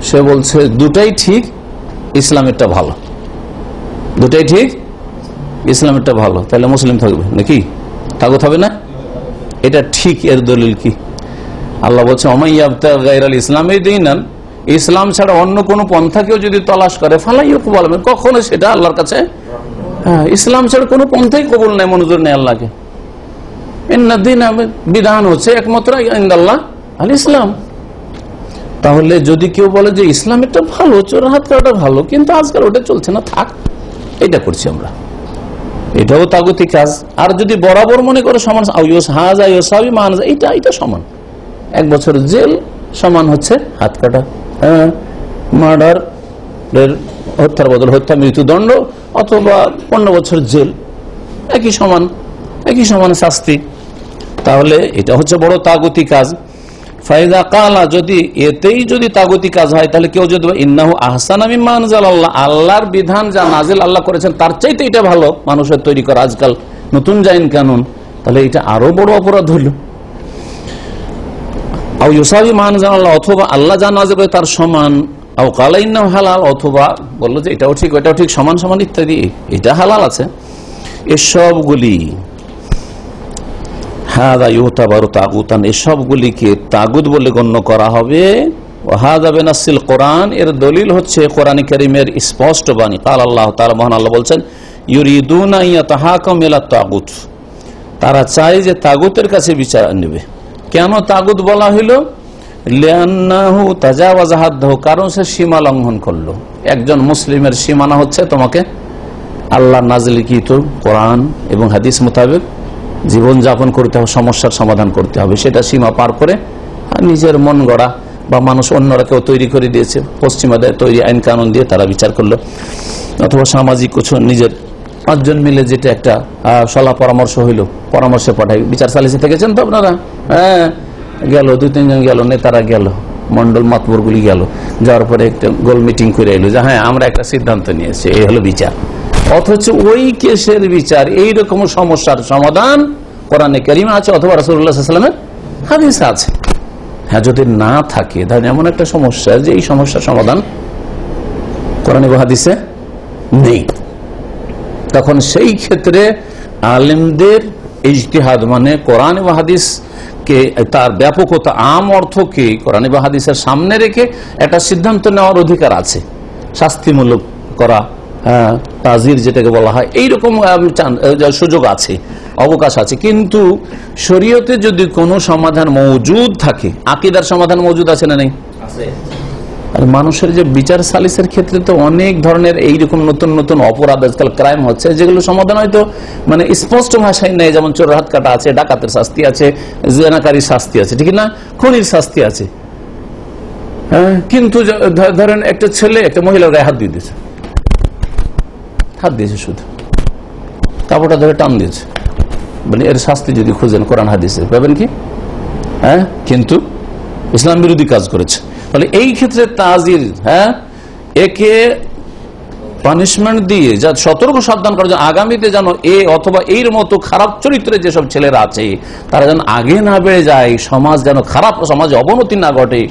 সে বলছে দুটাই ঠিক, ইসলামেরটা ভালো, দুটাই ঠিক, ইসলামেরটা ভালো, তাহলে মুসলিম থাকবে নাকি? তাগুত হবে না? এটা ঠিক। এর দলিল কি? আল্লাহ বলছে ওমাইয়াবতাগি গায়রাল ইসলামি দীনান, ইসলাম ছাড়া অন্য কোন পন্থাকেও যদি তলাশ করে ফালা ইউকবাল মিনহু, কখনো সেটা আল্লাহর কাছে ইসলাম ছাড়া কোনো পন্থাই কবুল নেই, মঞ্জুর নেই আল্লাহকে। বিধান হচ্ছে একমাত্র ইনদাল্লাহ আল ইসলাম। তাহলে যদি কেউ বলে যে ইসলাম একটা ভালো, চোর হাত করাটা ভালো, কিন্তু আজকাল ওটা চলছে না, থাক, এটা করছি আমরা, এটাও তাগুতি কাজ। আর যদি বরাবর মনে করে সমান, এটা সমান, 1 বছর জেল সমান হচ্ছে হাত কাটা, মার্ডার হত্যার বদল হত্যা, মৃত্যুদণ্ড, অথবা 15 বছর জেল, একই সমান শাস্তি। তাহলে এটা হচ্ছে বড় তাগুতি কাজ। ফাইদা কালা, যদি এতেই যদি তাগুতি কাজ হয়, তাহলে কেউ যদি ইন্নাহু আহসানা মিম্মা আনজালাল্লাহ, আল্লাহর বিধান যা নাজিল আল্লাহ করেছেন তার চাইতে এটা ভালো, মানুষের তৈরি করা আজকাল নতুন আইন কানুন, তাহলে এটা আরো বড় অপরাধ হইল। আও ইউসাবি মা আনজালাল্লাহ, অথবা আল্লাহ যা নাজিল করে তার সমান, আও কালা ইন্নাহু হালাল, অথবা বললো যে এটাও ঠিক ওটাও ঠিক, সমান সমান ইত্যাদি, এটা হালাল আছে। এসবগুলি এসবগুলিকে তাগুত বলে গণ্য করা হবে। কোরআন, এর দলিল হচ্ছে কোরআন কারীমের স্পষ্ট বাণী। কাল আল্লাহ তাআলা, মহান আল্লাহ বলছেন, ইউরিদুনা ইয়াতাহাকামু ইলা তাগুত, তারা চায় যে তাগুতের কাছে বিচার নেবে। কেন তাগুত বলা হইল? লিআন্নাহু তাজাওয়াজা হাদ্দাহু, কারণ সে সীমা লঙ্ঘন করলো। একজন মুসলিমের সীমানা হচ্ছে তোমাকে আল্লাহর নাজিলকৃত কোরআন এবং হাদিস মোতাবেক জীবন যাপন করতে হবে, সমস্যার সমাধান করতে হবে। সেটা সীমা পার করে নিজের মন গড়া বা মানুষ অন্যরা কেউ তৈরি করে দিয়েছে, পশ্চিমাদের তৈরি আইন কানুন দিয়ে তারা বিচার করলো, অথবা সামাজিক কিছু নিজের 5 জন মিলে যেটা একটা সলাহ পরামর্শ হইলো, পরামর্শে পাঠাই, বিচার সালিসি থেকেছেন তো আপনারা, গেল 2-3 জন গেল, নেতারা গেল, মন্ডল মাতবরগুলি গেল, যাওয়ার পরে একটা গোল মিটিং করে এলো যে হ্যাঁ আমরা একটা সিদ্ধান্ত নিয়েছি, এই হলো বিচার। অথচ ওই কেসের বিচার, এইরকম সমস্যার সমাধান কোরআনে কারীমে আছে অথবা রাসূলুল্লাহ সাল্লাল্লাহু আলাইহি ওয়াসাল্লামের হাদিসে আছে। হ্যাঁ, যদি না থাকে, ধরেন এমন একটা সমস্যা যে এই সমস্যার সমাধান কোরআনে বা হাদিসে নেই, তখন সেই ক্ষেত্রে আলেমদের ইজতিহাদ, মানে কোরআন এবং হাদিসকে, তার ব্যাপকতা, আম অর্থকে কোরআন এবং হাদিসের সামনে রেখে একটা সিদ্ধান্ত নেওয়ার অধিকার আছে, শাস্তিমূলক করা, তাজির যেটাকে বলা হয়, এইরকম সুযোগ আছে, অবকাশ আছে। কিন্তু শরীয়তে যদি কোনো সমাধান মওজুদ থাকে, আকীদার সমাধান মওজুদ আছে না নেই? আর মানুষের যে বিচার সালিসের ক্ষেত্রে তো অনেক ধরনের এইরকম নতুন নতুন অপরাধ আজকাল ক্রাইম হচ্ছে, যেগুলো সমাধান হয়তো মানে স্পষ্ট ভাষায় নেই। যেমন চোর হাত কাটা আছে, ডাকাতের শাস্তি আছে, জেনাকারীর শাস্তি আছে, ঠিক না, খুনির শাস্তি আছে। কিন্তু ধরেন একটা ছেলে একটা মহিলার গায়ে হাত দিয়ে দিয়েছে, হাত দিয়েছে, শুধু কাপড়টা ধরে টান দিয়েছে, বলে এর শাস্তি যদি খুঁজেন কোরআন হাদিসে পাবেন কি? কিন্তু ইসলাম বিরোধী কাজ করেছে। তাহলে এই ক্ষেত্রে তাজির, একে পানিশমেন্ট দিয়ে যা সতর্ক সাবধান করা যায়, আগামীতে যেন অথবা এর মতো খারাপ চরিত্রের যেসব ছেলেরা আছে তারা যেন আগে না বেড়ে যায়, সমাজ যেন খারাপ, সমাজে অবনতি না ঘটে,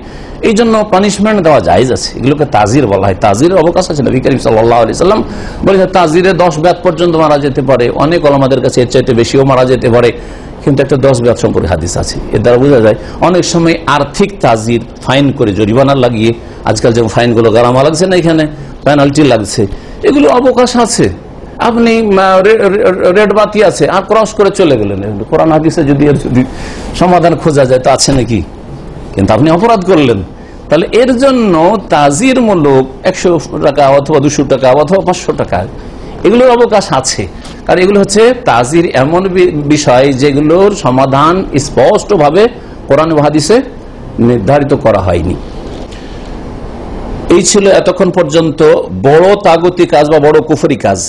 এই জন্য পানিশমেন্ট দেওয়া জায়েজ আছে। এগুলোকে তাজির বলা হয়, তাজিরের অবকাশ আছে। নবী করিম সাল্লাল্লাহু আলাইহি সাল্লাম বলেছেন তাজিরে 10 বেত পর্যন্ত মারা যেতে পারে, অনেক ওলামাদের কাছে এর চাইতে বেশিও মারা যেতে পারে, কিন্তু একটা 10 বেত সম্পর্কে হাদিস আছে। এর দ্বারা বোঝা যায় অনেক সময় আর্থিক তাজির, ফাইন করে জরিমানা লাগিয়ে, আজকাল যেমন ফাইনগুলো গারামা লাগছে না, এখানে পেনাল্টি লাগছে, এগুলো অবকাশ আছে। আপনি রেড বাতি আছে, আর ক্রস করে চলে গেলেন, কোরআন হাদিসে যদি সমাধান খোঁজা যায় তো আছে নাকি, কিন্তু আপনি অপরাধ করলেন। তাহলে এর জন্য তাজির মূলক 100 টাকা অথবা 200 টাকা অথবা 500 টাকা, এগুলোর অবকাশ আছে। কারণ এগুলো হচ্ছে তাজির এমন বিষয় যেগুলোর সমাধান স্পষ্টভাবে কোরআন ও হাদিসে নির্ধারিত করা হয়নি। এই ছিল এতক্ষণ পর্যন্ত বড় তাগুতি কাজ বা বড় কুফরি কাজ।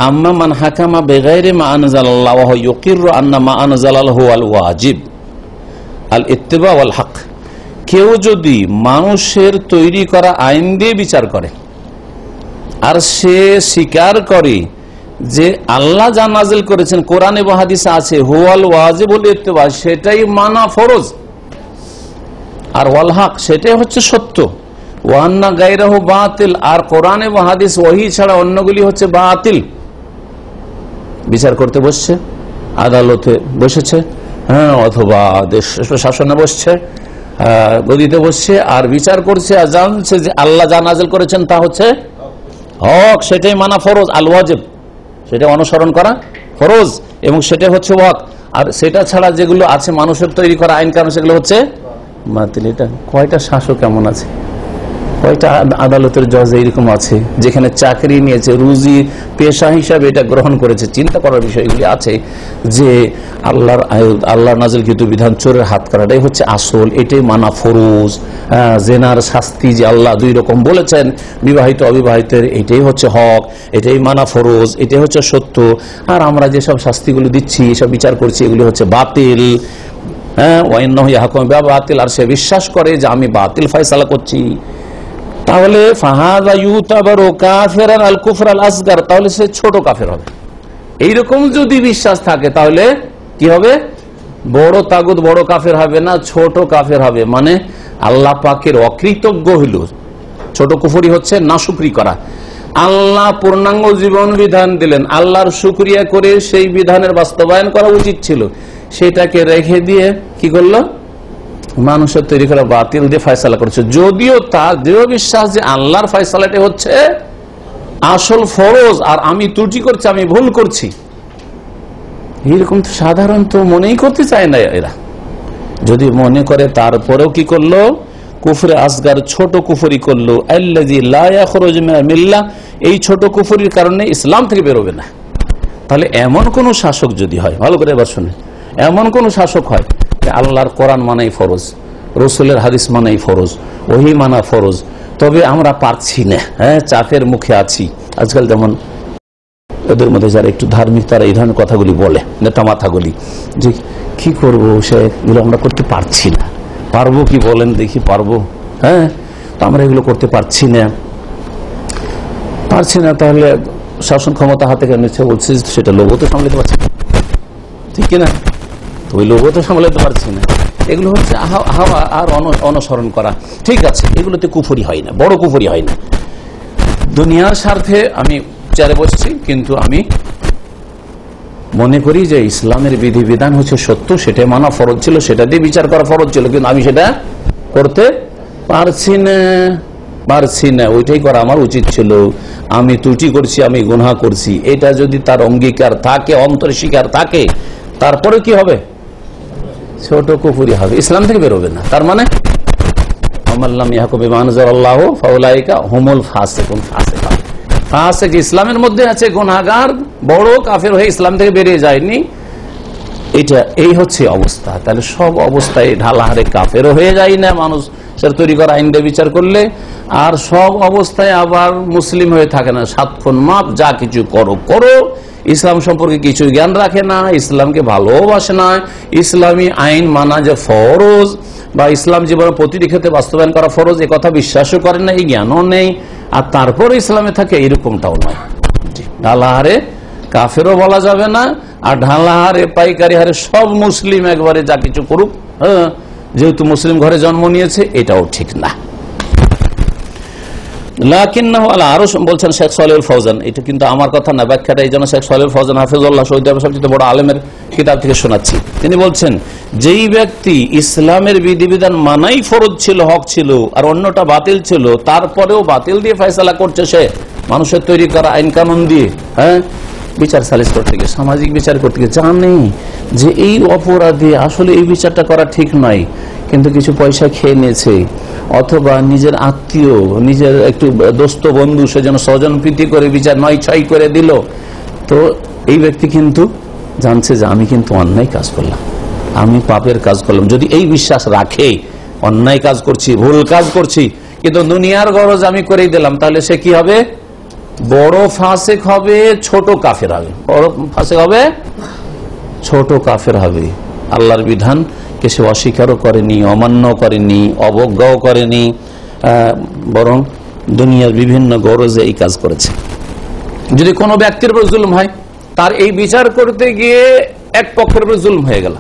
আম্মা মান হাকামা বিগাইরি মা আনজালাল্লাহ ওয়া ইউকিরু আন্না মা আনজালাল্লাহু আল ওয়াজিব আল ইত্তিবা ওয়াল হক, কেউ যদি মানুষের তৈরি করা আইন দিয়ে বিচার করে আর সে স্বীকার করে যে আল্লাহ যা নাজিল করেছেন কোরআন এবং হাদিসে আছে, হুয়াল ওয়াজিবুল ইত্তিবা, সেটাই মানা ফরজ, আর ওয়াল হক, সেটাই হচ্ছে সত্য, ওয়ান্না গায়রাহু বাতিল, আর কোরআন এবং হাদিস ওহী ছাড়া অন্যগুলি হচ্ছে বাতিল। বিচার করতে বসছে, আদালতে বসেছে, অথবা দেশ শাসনে বসছে, গদিতে বসছে, আর বিচার করছে, আর জানছে যে আল্লাহ যা নাজিল করেছেন তা হচ্ছে হক, সেটাই মানা ফরজ, আল ওয়াজিব, সেটা অনুসরণ করা ফরজ এবং সেটা হচ্ছে হক। আর সেটা ছাড়া যেগুলো আছে মানুষের তৈরি করা আইন কানুন সেগুলো হচ্ছে বাতিল। এটা কয়টা শাসক এমন আছে, কয়টা আদালতের জজ এইরকম আছে যেখানে চাকরি নিয়েছে, রুজি পেশা হিসাবে এটা গ্রহণ করেছে। চিন্তা করার বিষয়গুলি আছে যে আল্লাহর নাজিলকৃত বিধান চোরের হাত কাটাটাই হচ্ছে আসল, এটাই মানা ফরজ। জেনার শাস্তি যে আল্লাহ দুই রকম বলেছেন, বিবাহিত অবিবাহিতের, এটাই হচ্ছে হক, এটাই মানা ফরজ, এটাই হচ্ছে সত্য। আর আমরা যেসব শাস্তিগুলো দিচ্ছি, এসব বিচার করছি, এগুলি হচ্ছে বাতিল। বাতিল, আর সে বিশ্বাস করে যে আমি বাতিল ফয়সালা করছি, তাহলে তাহলে সে ছোট কাফের হবে। এইরকম যদি বিশ্বাস থাকে তাহলে কি হবে? বড় তাগুত বড় কাফের হবে না, ছোট কাফের হবে। মানে আল্লাহ পাকের অকৃতজ্ঞ হইল। ছোট কুফরি হচ্ছে নাশুকরি করা। আল্লাহ পূর্ণাঙ্গ জীবন বিধান দিলেন, আল্লাহর শুকরিয়া করে সেই বিধানের বাস্তবায়ন করা উচিত ছিল, সেটাকে রেখে দিয়ে কি করলো? মানুষের তৈরি করা বাতিল দিয়ে ফয়সালা করছে, যদিও তার দৃঢ় বিশ্বাস যে আল্লাহর ফয়সালাটি হচ্ছে আসল ফরজ আর আমি ত্রুটি করছি, আমি ভুল করছি। এরকম তো সাধারণত মনেই করতে চায় না এরা। যদি মনে করে তারপরেও কি করলো? কুফরে আসগার, ছোট কুফরি করলো। আল্লাযী লা ইয়াখরুজু মিনাল মিল্লাহ, এই ছোট কুফরির কারণে ইসলাম থেকে বেরোবে না। তাহলে এমন কোন শাসক যদি হয়, ভালো করে এবার শুনে, এমন কোন শাসক হয় আল্লাহর কোরআন মানাই ফরজ, রসুলের হাদিস মানাই ফরজ, ওহী মানা ফরজ, তবে আমরা পারছি না, চাপের মুখে আছি। আজকাল যেমন ওদের মধ্যে যারা একটু ধার্মিক তারা এই ধরনের কথাগুলি বলে, নেতা মাথাগুলি, যে কি করবো সেগুলো আমরা করতে পারছি না। পারবো কি বলেন দেখি? পারবো, তো আমরা এগুলো করতে পারছি না। তাহলে শাসন ক্ষমতা হাতে কেন নিচ্ছে? বলছে সেটা লোভও তো সামলাতে পারছি না, ঠিক কিনা? ওই লোভও তো সামলাতে পারছি না। এগুলো হচ্ছে হাওয়া আর অনুসরণ করা। ঠিক আছে, এগুলোতে কুফরি হয় না, বড় কুফরি হয় না। দুনিয়ার স্বার্থে আমি চেয়ারে বসছি, কিন্তু আমি মনে করি যে ইসলামের বিধিবিধান হচ্ছে সত্য, সেটা মানা ফরজ ছিল, সেটা দিয়ে বিচার করা ফরজ ছিল, কিন্তু আমি সেটা করতে পারছি না। ওইটাই করা আমার উচিত ছিল, আমি ত্রুটি করছি, আমি গুনাহ করছি। এটা যদি তার অঙ্গীকার থাকে, অন্তরে স্বীকার থাকে, তারপরে কি হবে? ছোট কুফরি হবে, ইসলাম থেকে বেরোবে না। তার মানে ইসলামের মধ্যে আছে গুনাহগার, বড় কাফের হয়ে ইসলাম থেকে বেরিয়ে যায়নি, এটা এই হচ্ছে অবস্থা। তাহলে সব অবস্থায় ঢালাহারে কাফেরও হয়ে যায় না মানুষ তৈরি করা আইন দিয়ে বিচার করলে, আর সব অবস্থায় আবার মুসলিম হয়ে থাকে না। 7 খুন মাপ, যা কিছু করো, ইসলাম সম্পর্কে কিছু জ্ঞান রাখে না, ইসলামকে ভালোবাসে না, ইসলামী আইন মানা যে ফরজ বা ইসলাম জীবনের প্রতিটি ক্ষেত্রে বাস্তবায়ন করা ফরজ, এ কথা বিশ্বাসও করে না, এই জ্ঞানও নেই, আর তারপর ইসলামে থাকে, এরকমটাও নয়। ঢালাহারে কাফেরও বলা যাবে না, আর ঢালাহারে পাইকারি হারে সব মুসলিম একবারে যা কিছু করুক, যেহেতু মুসলিম ঘরে জন্ম নিয়েছে, এটাও ঠিক না। আরো বলছেন শেখ সালেহুল ফৌজান, এটা কিন্তু আমার কথা না, ব্যাখ্যাটা এই জন্য শেখ সালেহুল ফৌজান হাফিজুল্লাহ সৌদি আরবের সবচেয়ে বড় আলেমের কিতাব থেকে শোনাচ্ছি। তিনি বলছেন, যেই ব্যক্তি ইসলামের বিধিবিধান মানাই ফরজ ছিল, হক ছিল, আর অন্যটা বাতিল ছিল, তারপরেও বাতিল দিয়ে ফয়সালা করছে, সে মানুষের তৈরি করা আইন কানুন দিয়ে বিচার সালিস করতে গিয়ে, সামাজিক বিচার করতে গিয়ে জানে যে এই অপরাধী আসলে এই বিচারটা করা ঠিক নয়, কিন্তু কিছু পয়সা খেয়ে নিয়েছে, অথবা নিজের আত্মীয়, নিজের একটু দোস্ত বন্ধু, সেজন্য স্বজন প্রীতি করে বিচার 9-6 করে দিল, তো এই ব্যক্তি কিন্তু জানছে যে আমি কিন্তু অন্যায় কাজ করলাম, আমি পাপের কাজ করলাম। যদি এই বিশ্বাস রাখে, অন্যায় কাজ করছি, ভুল কাজ করছি, কিন্তু দুনিয়ার গরজ আমি করেই দিলাম, তাহলে সে কি হবে? বড় ফাসেক হবে, ছোট কাফের হবে। বড় ফাসেক হবে, ছোট কাফের হবে। আল্লাহর বিধানকে সে অস্বীকারও করেনি, অমান্য করেনি, অবজ্ঞাও করেনি, বরং দুনিয়ার বিভিন্ন গরজে এই কাজ করেছে। যদি কোনো ব্যক্তির উপর জুলুম হয়, তার এই বিচার করতে গিয়ে এক পক্ষের উপর জুলুম হয়ে গেল,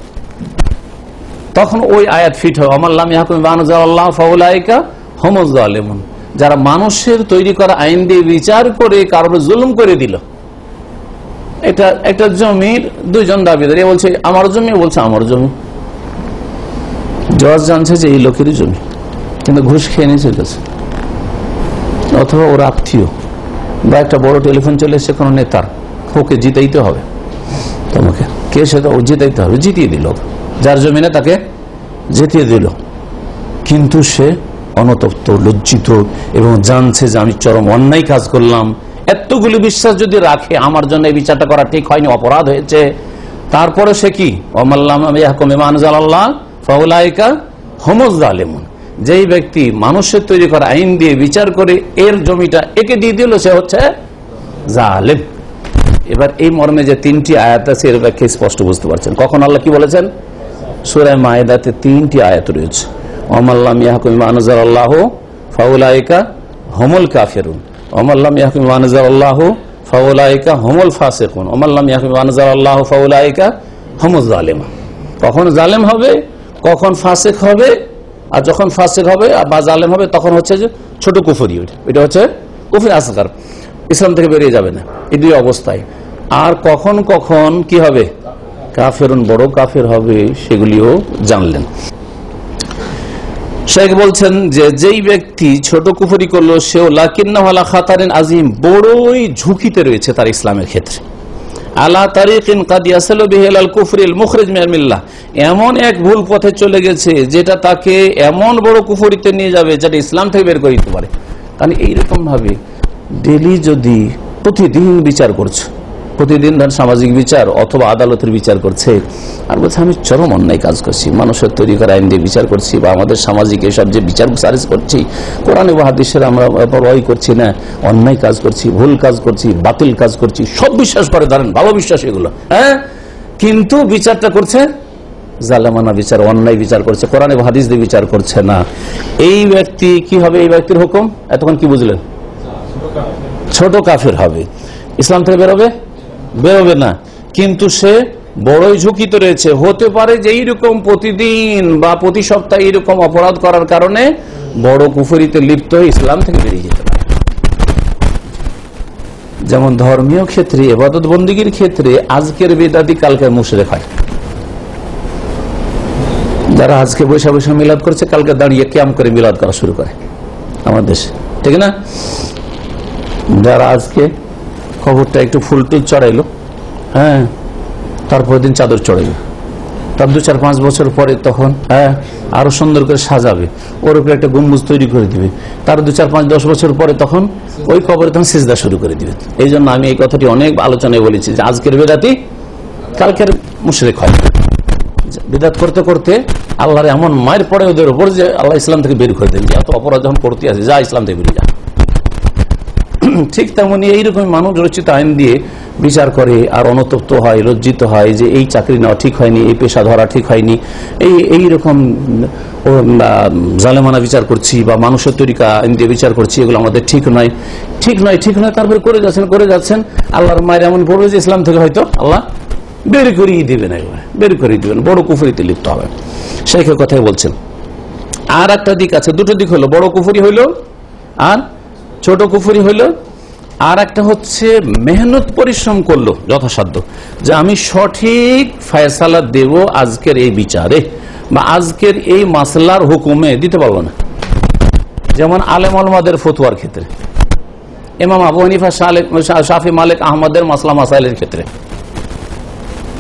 তখন ওই আয়াত ফিট হয়, আমাল্লাম ইয়াহকুম বিমা আনজালাল্লাহু ফাউলাইকা হুমুজ জালিমুন। যারা মানুষের তৈরি করা আইন দিয়ে বিচার করে কারোর জুলুম করে দিল, এটা একটা জমির 2 জন দাবিদার, এ বলছে আমার জমি, বলছে আমার জমি, জজ জানছে যে এই লোকেরই জমি, কিন্তু ঘুষ খেয়ে নিয়ে চলেছে, অথবা ওর আত্মীয় বা একটা বড় টেলিফোন চলে এসছে কোনো নেতার, ওকে জিতাইতে হবে তোমাকে, কে সেটা ও জিতাইতে হবে, জিতিয়ে দিল, যার জমিনে তাকে জিতিয়ে দিল। কিন্তু সে অনতপ্ত, লজ্জিত এবং জানছে যে আমি চরম অন্যায় কাজ করলাম। এতগুলি বিশ্বাস যদি রাখে আমার জন্য এই বিচারটা করা ঠিক হয়নি, অপরাধ হয়েছে, তারপরে সে কি যেই ব্যক্তি মানুষের তৈরি করা আইন দিয়ে বিচার করে এর জমিটা একে দিয়ে দিল, সে হচ্ছে জালেম। এবার এই মর্মে যে 3টি আয়াত আছে এর ব্যাখ্যা স্পষ্ট বুঝতে পারছেন। কখন আল্লাহ কি বলেছেন? সূরা মায়েদাতে 3টি আয়াত রয়েছে। ওয়ামাল্লাম ইয়াহকুম বিমা আনজালাল্লাহু ফাউলাইকা হুমুল কাফিরুন, ওয়ামাল্লাম ইয়াহকুম বিমা আনজালাল্লাহু ফাউলাইকা হুমুল ফাসিকুন, ওয়ামাল্লাম ইয়াহকুম বিমা আনজালাল্লাহু ফাউলাইকা হুমুজ জালিমুন। কখন জালেম হবে, কখন ফাসিক হবে, আর যখন ফাসিক হবে বা জালেম হবে তখন হচ্ছে যে ছোট কুফরি, এটা হচ্ছে কুফরি আসগার, ইসলাম থেকে বেরিয়ে যাবে না, এই দুই অবস্থায়। আর কখন কখন কি হবে, কাফেরুন, বড় কাফের হবে, সেগুলিও জানলেন। শেখ বলছেন যে যেই ব্যক্তি ছোট কুফরি করলো সেও লাকিন্নাহু আলা খাতারিন আজিম, বড়ই ঝুঁকিতে রয়েছে তার ইসলামের ক্ষেত্রে। আলা তারিকিন কাদ ইয়াসিলু বিহি ইলাল কুফরিল মুখরিজ মিনাল মিল্লাহ, এমন এক ভুল পথে চলে গেছে যেটা তাকে এমন বড় কুফরিতে নিয়ে যাবে যেটা ইসলাম থেকে বের করে দিতে পারে। কারণ এইরকম ভাবে ডেলি যদি প্রতিদিন বিচার করছে, প্রতিদিন ধর সামাজিক বিচার অথবা আদালতের বিচার করছে, আর বলছে আমি চরম অন্যায় কাজ করছি, মানুষের তৈরি করা আইন দিয়ে বিচার করছি, বা আমাদের সামাজিক এসব যে বিচার সারিজ করছি, কোরআন এবং হাদিসের আমরা পরোয়া করছি না, অন্যায় কাজ করছি, ভুল কাজ করছি, বাতিল কাজ করছি, সব বিশ্বাস করে, ধরেন ভালো বিশ্বাস এগুলো, হ্যাঁ, কিন্তু বিচারটা করছে জালেমানা বিচার, অন্যায় বিচার করছে, কোরআন এবং হাদিস দিয়ে বিচার করছে না। এই ব্যক্তি কি হবে? এই ব্যক্তির হুকুম এতক্ষণ কি বুঝলেন? ছোট কাফের হবে, ইসলাম থেকে বেরোবে বেরোবে না, কিন্তু সে বড়ই ঝুঁকিতে রয়েছে। হতে পারে যে এইরকম প্রতিদিন বা প্রতি সপ্তাহে এইরকম অপরাধ করার কারণে বড় কুফরিতে লিপ্ত হয়ে ইসলাম থেকে বেরিয়ে যেতে পারে। যেমন ধর্মীয় ক্ষেত্রে, ইবাদত বন্দেগীর ক্ষেত্রে আজকের বেদাতি কালকে মুশরিক হয়। যারা আজকে বৈশা বৈশা মিলাদ করছে, কালকে দাঁড়িয়ে কিয়াম করে মিলাদ করা শুরু করে আমাদের দেশে, ঠিক না? যারা আজকে খবরটা একটু ফুল টুল চড়াইলো, হ্যাঁ, তারপর দিন চাদর চড়াইলো, তার 2-4-5 বছর পরে তখন হ্যাঁ আরো সুন্দর করে সাজাবে, ওর উপরে একটা গম্বুজ তৈরি করে দিবে, তার 2-4-5-10 বছর পরে তখন ওই কবরে তখন সিজদা শুরু করে দিবে। এই জন্য আমি এই কথাটি অনেক আলোচনায় বলেছি যে আজকের বেদাতি কালকের মুশরিক হয়। বিদাত করতে করতে আল্লাহর এমন মায়ের পড়ে ওদের উপর যে আল্লাহ ইসলাম থেকে বের করে দেন, যে এত অপরাধ যখন করতে আছে, যা ইসলাম থেকে বেরিয়ে যা। ঠিক তেমনি এইরকম মানুষ রচিত আইন দিয়ে বিচার করে আর অনতপ্ত হয়, লজ্জিত হয় যে এই চাকরি নেওয়া ঠিক হয়নি, এই পেশা ধরা ঠিক হয়নি, এইরকম জালেমানা বিচার করছি বা মানুষের তরিকা আইন দিয়ে বিচার করছি, এগুলো আমাদের ঠিক নয়, ঠিক নয়, ঠিক নয়, তারপরে করে যাচ্ছেন। আল্লাহর মায়ের এমন পড়বে যে ইসলাম থেকে হয়তো আল্লাহ বের করিয়ে দিবেন, বের করিয়ে দিবেন, বড় কুফরিতে লিপ্ত হবে। সেই কথাই বলছেন। আর একটা দিক আছে, দুটো দিক হলো, বড় কুফরি হইল আর ছোট কুফরি হইল। আর একটা হচ্ছে মেহনত, পরিশ্রম করলো যথাসাধ্য যে আমি সঠিক ফয়সালা দেব আজকের এই বিচারে বা আজকের এই মাসলার হুকুমে, দিতে পারলো না। যেমন আলেম ওলামাদের ফতোয়ার ক্ষেত্রে, ইমাম আবু হানিফা, শাফি, মালিক, আহমদের মাসলা মাসাইলের ক্ষেত্রে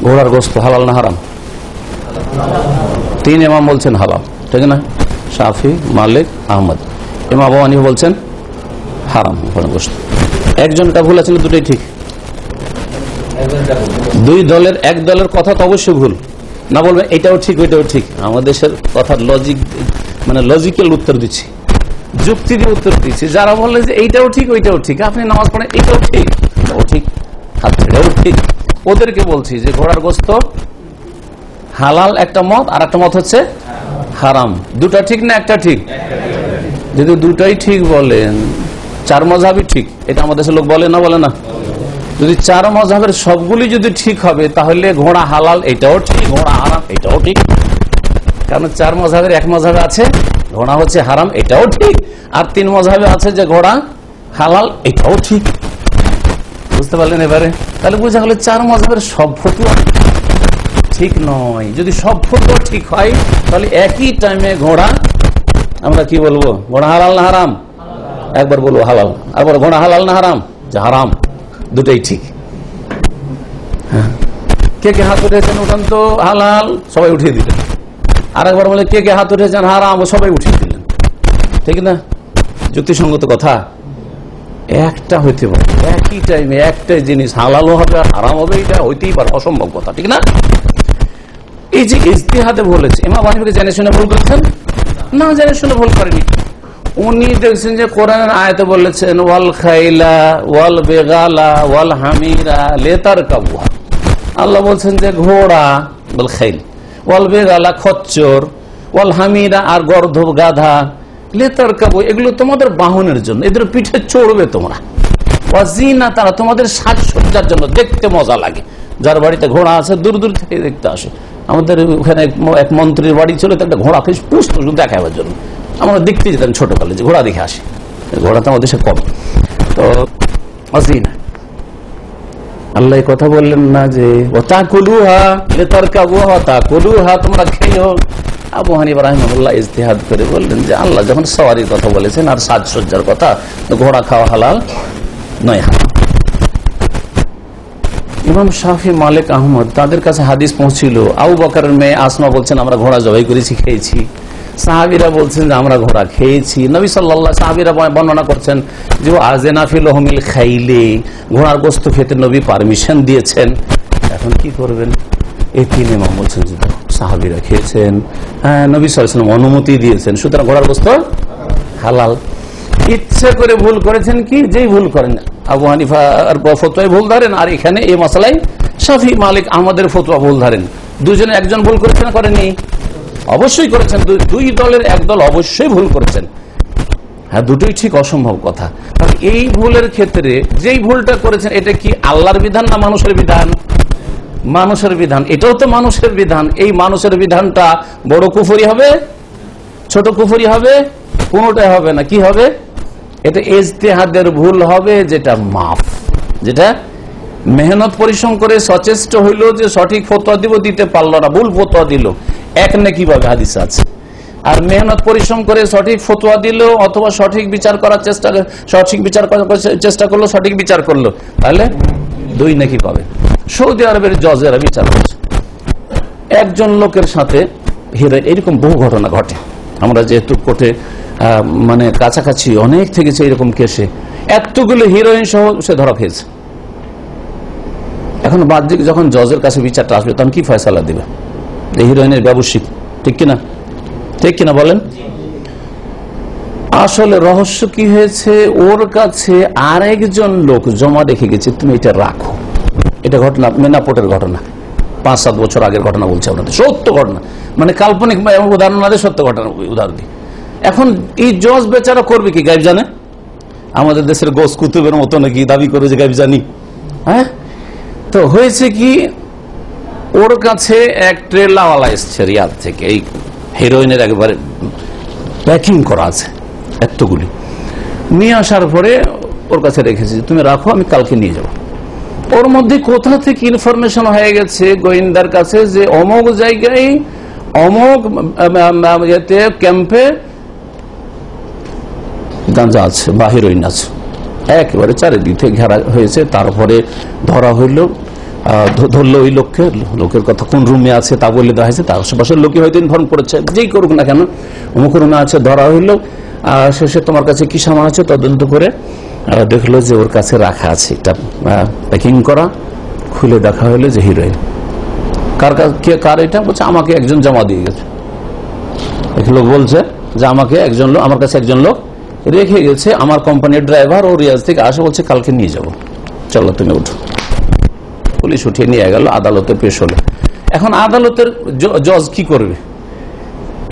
ঘোড়ার গোশত হালাল না হারাম? 3 ইমাম বলছেন হালাল, ঠিক না? শাফি, মালিক, আহমদ। ইমাম আবু হানিফা বলছেন হারাম ঘোড়ার গোশত। একজনটা ভুল আছে, দুটোই ঠিক? এক দলের কথা তো অবশ্যই ভুল না, বলবে এটাও ঠিক ওইটাও ঠিক। আমাদের দেশের কথার লজিক, মানে লজিক্যাল উত্তর দিচ্ছি, যুক্তি দিয়ে উত্তর দিচ্ছি। যারা বললে যে এইটাও ঠিক ওইটাও ঠিক, আপনি নামাজ পড়েন, এটাও ঠিক ও ঠিক, হাত ছেড়েও ঠিক, ওদেরকে বলছি যে ঘোড়ার গোশত হালাল একটা মত, আর একটা মত হচ্ছে হারাম। দুটা ঠিক না একটা ঠিক? যদি দুটাই ঠিক বলেন, 4 মাযহাবই ঠিক, এটা আমাদের দেশের লোক বলে না, বলে না? যদি 4 মাযহাবের সবগুলি যদি ঠিক হবে, তাহলে ঘোড়া হালাল এটাও ঠিক, ঘোড়া হারাম এটাও ঠিক। কারণ 4 মাযহাবের এক মাযহাবে আছে ঘোড়া হচ্ছে হারাম, এটাও ঠিক, আর 3 মাযহাবে আছে যে ঘোড়া হালাল, এটাও ঠিক। বুঝতে পারলেন এবারে? তাহলে বোঝা গেল 4 মাযহাবের সব ফতোয়া ঠিক নয়। যদি সব ফতোয়া ঠিক হয়, তাহলে একই টাইমে ঘোড়া আমরা কি বলবো, ঘোড়া হালাল না হারাম? একবার বলবো হালাল, আবার ঘোড়া হালাল না হারাম? যে হারাম, দুটাই ঠিক। কে কে হাত উঠেছেন উঠান তো হালাল, সবাই উঠিয়ে দিলেন। আর একবার বলে কে কে হাত উঠেছেন হারাম, সবাই উঠিয়ে দিলেন। ঠিক না? যুক্তিসঙ্গত কথা। একটা হইতে পারে একই টাইমে একটাই জিনিস হালালও হবে আর হারাম হবে, এটা হইতেই পারে, অসম্ভব কথা। ঠিক না? এই যে ইজতিহাদে বলেছে, ইমাম হানিফা জেনে শুনে ভুল করেছেন না? জেনে শুনে ভুল করেনি। উনি দেখছেন যে কোরআনের আয়াতে বলেছেন ওয়াল খাইলা ওয়াল বেগালা ওয়াল হামিরা লিতারকাবুহা। আল্লাহ বলছেন যে ঘোড়া বল খাইল, ওয়াল বেগালা খচ্চর, ওয়াল হামিরা আর গর্ধব গাধা, লিতারকাবু এগুলো তোমাদের বাহনের জন্য, এদের পিঠে চড়বে তোমরা, ওয়াজিনা তারা তোমাদের সাজসজ্জার জন্য, দেখতে মজা লাগে। যার বাড়িতে ঘোড়া আছে দূর দূর থেকে দেখতে আসে। আমাদের ওখানে এক মন্ত্রীর বাড়ি ছিল, একটা ঘোড়াকে পুষ্ট দেখাবার জন্য আমরা দেখতে যেতাম ছোটকালে, যে ঘোড়া দেখে আসে। ঘোড়া তো আমাদের দেশে কম। তো ওয়াজিনা আল্লাহ কথা বললেন না যে ওয়াতাকুলুহা লিতারকাবুহা ওয়াতাকুলুহা, তোমরা খেয়েও। আবু হানিফা রাহিমাহুল্লাহ ইজতিহাদ করে বললেন যে আল্লাহ যখন সওয়ারির কথা বলেছেন আর সাজসজ্জার কথা, ঘোড়া খাওয়া হালাল নয়, হারাম। ইমাম শাফি, মালিক, আহমদ তাদের কাছে হাদিস পৌঁছিল, আবু বকরের মেয়ে আসমা বলছেন আমরা ঘোড়া জবাই করেছি, খেয়েছি। সাহাবীরা বলছেন যে আমরা ঘোড়া খেয়েছি। নবী সাল্লাল্লাহু, সাহাবীরা বর্ণনা করছেন যে আযনা ফি লহমিল খাইলি, ঘোড়ার গোশত খেতে নবী পারমিশন দিয়েছেন। এখন কি করবেন? এই তিন ইমাম বলছেন যে সাহাবীরা খেয়েছেন, হ্যাঁ নবী সাল্লাল্লাহু আলাইহি ওয়াসাল্লাম অনুমতি দিয়েছেন, সুতরাং ঘোড়ার গোশত হালাল। ইচ্ছে করে ভুল করেছেন কি? যেই ভুল করেন আবু হানিফা ফতোয়ায় ভুল ধরেন, আর এখানে এই মশলায় শাফি, মালিক, আহমদের ফতোয়া ভুল ধরেন। দুজনে একজন ভুল করেছেন, করেনি? অবশ্যই করেছেন। দুই দলের এক দল অবশ্যই ভুল করেছেন। হ্যাঁ, দুটোই ঠিক, অসম্ভব কথা। এই ভুলের ক্ষেত্রে যেই ভুলটা করেছেন এটা কি আল্লাহর বিধান না মানুষের বিধান? মানুষের বিধান। এটাও তো মানুষের বিধান। এই মানুষের বিধানটা বড় কুফরি হবে, ছোট কুফরি হবে? কোনোটাই হবে না। কি হবে? এটা ইজতিহাদের ভুল হবে, যেটা মাফ, যেটা মেহনত পরিশ্রম করে সচেষ্ট হইল যে সঠিক ফতোয়া দিব, দিতে পারলো না, ভুল ফতোয়া দিল, এক নেকি পাবে, হাদিস আছে। আর মেহনত পরিশ্রম করে সঠিক ফতোয়া দিল অথবা সঠিক বিচার করার চেষ্টা করলো, সঠিক বিচার করলো, তাহলে 2 নেকি পাবে। সৌদি আরবের জজেরা বিচার করছে একজন লোকের সাথে হিরোইন, এরকম বহু ঘটনা ঘটে। আমরা যেহেতু কোর্টে মানে কাছাকাছি অনেক থেকেছে এরকম কেসে, এতগুলো হিরোইন সহ সে ধরা খেয়েছে। এখন বাহ্যিক যখন জজের কাছে বিচারটা আসবে তখন কি ফয়সালা দিবে? এই হিরোইনের ব্যবসায়িক, ঠিক কিনা? ঠিক কিনা বলেন? আসলে রহস্য কি হয়েছে, ওর কাছে আরেকজন লোক জমা রেখে গেছে, তুমি এটা রাখো। এটা ঘটনা মেনাপোর্টের ঘটনা, 5-7 বছর আগের ঘটনা বলছে আপনাদের, সত্য ঘটনা, মানে কাল্পনিক উদাহরণ না, সত্য ঘটনা উদাহরণ দিই। এখন এই জজ বেচারা করবে কি? গায়েব জানে? আমাদের দেশের গোস কুতুবের মতো নাকি দাবি করে যে গায়েব জানি? হ্যাঁ, তো হয়েছে কি, ওর কাছে এক ট্রেলাওয়ালা এসছে রিয়াদ থেকে, এই হেরোইনের একেবারে প্যাকিং করা আছে এতগুলি, নিয়ে আসার পরে ওর কাছে রেখেছি, তুমি রাখো, আমি কালকে নিয়ে যাবো। ওর মধ্যে কোথা থেকে ইনফরমেশন হয়ে গেছে গোয়েন্দার কাছে যে অমুক জায়গায় অমুক ক্যাম্পে গাঁজা আছে বা হিরোইন আছে, একেবারে চারিদিক থেকে ঘেরা হয়েছে। তারপরে ধরা হইল, ধরলো ওই লোকের কথা কোন রুমে আছে তা বলে দেওয়া হয়েছে, তার আশেপাশের লোকই হয়তো ইনফর্ম করেছে, যেই করুক না কেন, অমুক রুমে আছে, ধরা হইল। শেষে তোমার কাছে কি সামান আছে তদন্ত করে দেখলো যে ওর কাছে রাখা আছে একটা প্যাকিং করা, খুলে দেখা হইলো যে হিরোইন। কার এটা? বলছে আমাকে একজন জমা দিয়ে গেছে। এক লোক বলছে যে আমাকে একজন লোক, আমার কাছে একজন লোক রেখে গেছে, আমার কোম্পানির ড্রাইভার, ও রিয়াজ থেকে আসে, বলছে কালকে নিয়ে যাব, চলো তুমি উঠো। পুলিশ উঠিয়ে নিয়ে গেল, আদালতে পেশ হলো। এখন আদালতের জজ কি করবে?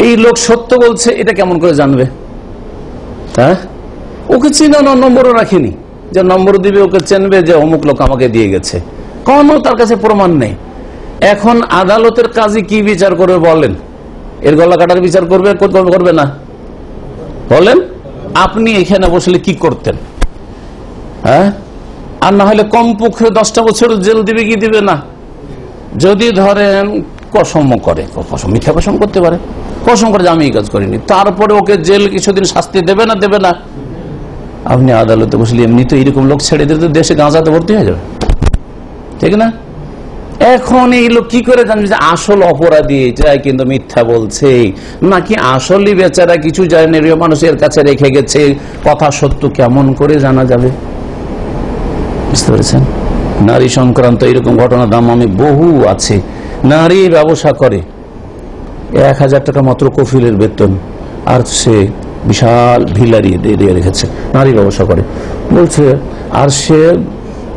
এই লোক সত্য বলছে এটা কেমন করে জানবে? হ্যাঁ, ওকে চিনে না, নম্বরও রাখেনি যে নম্বর দিবে, ওকে চেনবে যে অমুক লোক আমাকে দিয়ে গেছে, কোনো তার কাছে প্রমাণ নেই। এখন আদালতের কাজী কি বিচার করবে বলেন? এর গলা কাটার বিচার করবে? করবে না? বলেন আপনি এখানে বসলে কি করতেন? হ্যাঁ, আর না হলে কমপক্ষে 10টা বছর জেল দিবে কি দিবে না? যদি ধরেন কসম করে, মিথ্যা কসম করতে পারে, কসম করে যে আমি এই কাজ করিনি, তারপরে ওকে জেল কিছুদিন শাস্তি দেবে না? দেবে না? আপনি আদালতে বসলে এমনি তো এইরকম লোক ছেড়ে দিলে দেশে গাঁজাতে ভর্তি হয়ে যাবে, ঠিক না? এখন এই লোক কি করে জানবে যে আসল অপরাধী এটাই কিন্তু মিথ্যা বলছে, নাকি আসলই বেচারা কিছু যায় নিরীহ মানুষের কাছে রেখে গেছে? কথা সত্য কেমন করে জানা যাবে? বুঝতে পেরেছেন? নারী সংক্রান্ত এরকম ঘটনা দাম আমি বহু আছে। নারী ব্যবসা করে, 1000 টাকা মাত্র কফিলের বেতন, আর সে বিশাল ভিলারি দিয়ে রেখেছে, নারী ব্যবসা করে বলছে। আর সে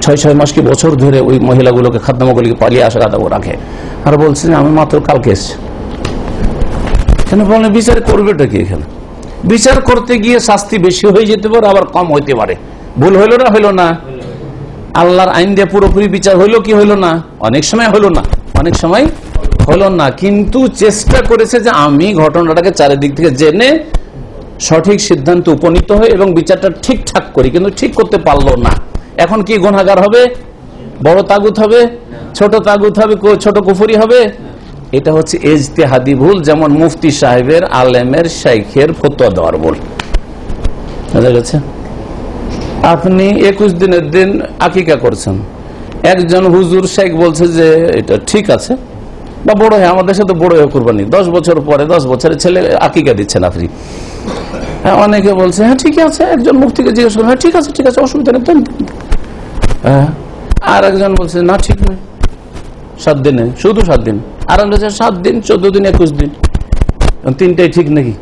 6 মাস কি বছর ধরে ওই মহিলাগুলোকে খাদ্যমগুলিকে পালিয়ে আসা খাদ্য রাখে, আর বলছে যে আমি মাত্র কালকে এসছি। কেন বলেন? বিচার করবেটা কি? এখানে বিচার করতে গিয়ে শাস্তি বেশি হয়ে যেতে পারে, আবার কম হইতে পারে। ভুল হইল না? হইল না? আল্লাহর আইন দিয়ে পুরোপুরি বিচার হইল কি হইল না? অনেক সময় হইল না, অনেক সময় হইল না, কিন্তু চেষ্টা করেছে যে আমি ঘটনাটাকে চারিদিক থেকে জেনে সঠিক সিদ্ধান্ত উপনীত হয় এবং বিচারটা ঠিকঠাক করি, কিন্তু ঠিক করতে পারলো না। এখন কি গুনাহগার হবে? বড় তাগুত হবে? ছোট তাগুত হবে? ছোট কুফরি হবে? এটা হচ্ছে ইজতিহাদি ভুল, যেমন মুফতি সাহেবের, আলেমের, শাইখের ফতোয়া দেওয়ার ভুল। বুঝা গেছে? আপনি 21 দিনের দিন আকিকা করছেন, একজন হুজুর শেখ বলছে যে এটা ঠিক আছে, বা বড় হয়ে আমাদের সাথে বড় হয়ে কুরবানি 10 বছর পরে 10 বছরের ছেলে আকিকা দিচ্ছেন আপনি। হ্যাঁ, অনেকে বলছে হ্যাঁ ঠিক আছে, একজন মুফতিকে জিজ্ঞেস করেন, হ্যাঁ ঠিক আছে ঠিক আছে, অসুবিধা নেই। হ্যাঁ, আর একজন বলছে না ঠিক নয়, 7 দিনে, শুধু 7 দিন। আর 7 দিন, 14 দিন, 21 দিন, তিনটাই ঠিক নাকি?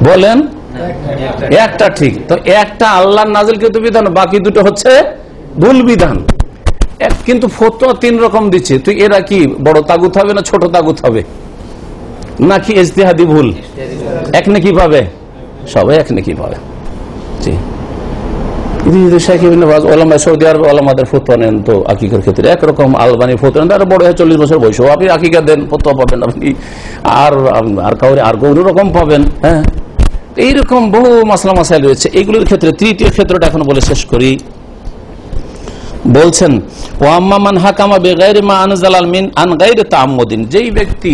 বলেন? একটা ঠিক। তো একটা আল্লাহর নাযিলকৃত বিধান, বাকি দুটো হচ্ছে ভুল বিধান। কিন্তু ফতোয়া 3 রকম দিচ্ছে, তুই এরা কি বড় তাগুত হবে না ছোট তাগুত হবে, নাকি ইজতিহাদি ভুল? এক নাকি পাবে? সবাই এক নাকি পাবে। জি, সৌদি আরব ওলামাদের ফতোয়া নেন তো আকিকার ক্ষেত্রে একরকম, আলবানি ফতোয়া নেন, বড় হয় 40 বছর বয়স, আপনি আকিকা দেন, ফতোয়া পাবেন আপনি, আর কাউরে আর গৌর রকম পাবেন। হ্যাঁ, এইরকম বহু মাসলা মাসাইল রয়েছে। এইগুলোর ক্ষেত্রে তৃতীয় ক্ষেত্রটা এখন বলে শেষ করি। বলছেন ওয়াম্মান হাকামা বেগাইরি মা আনজালাল মিন আন গায়রি তাআম্মুদিন, যেই ব্যক্তি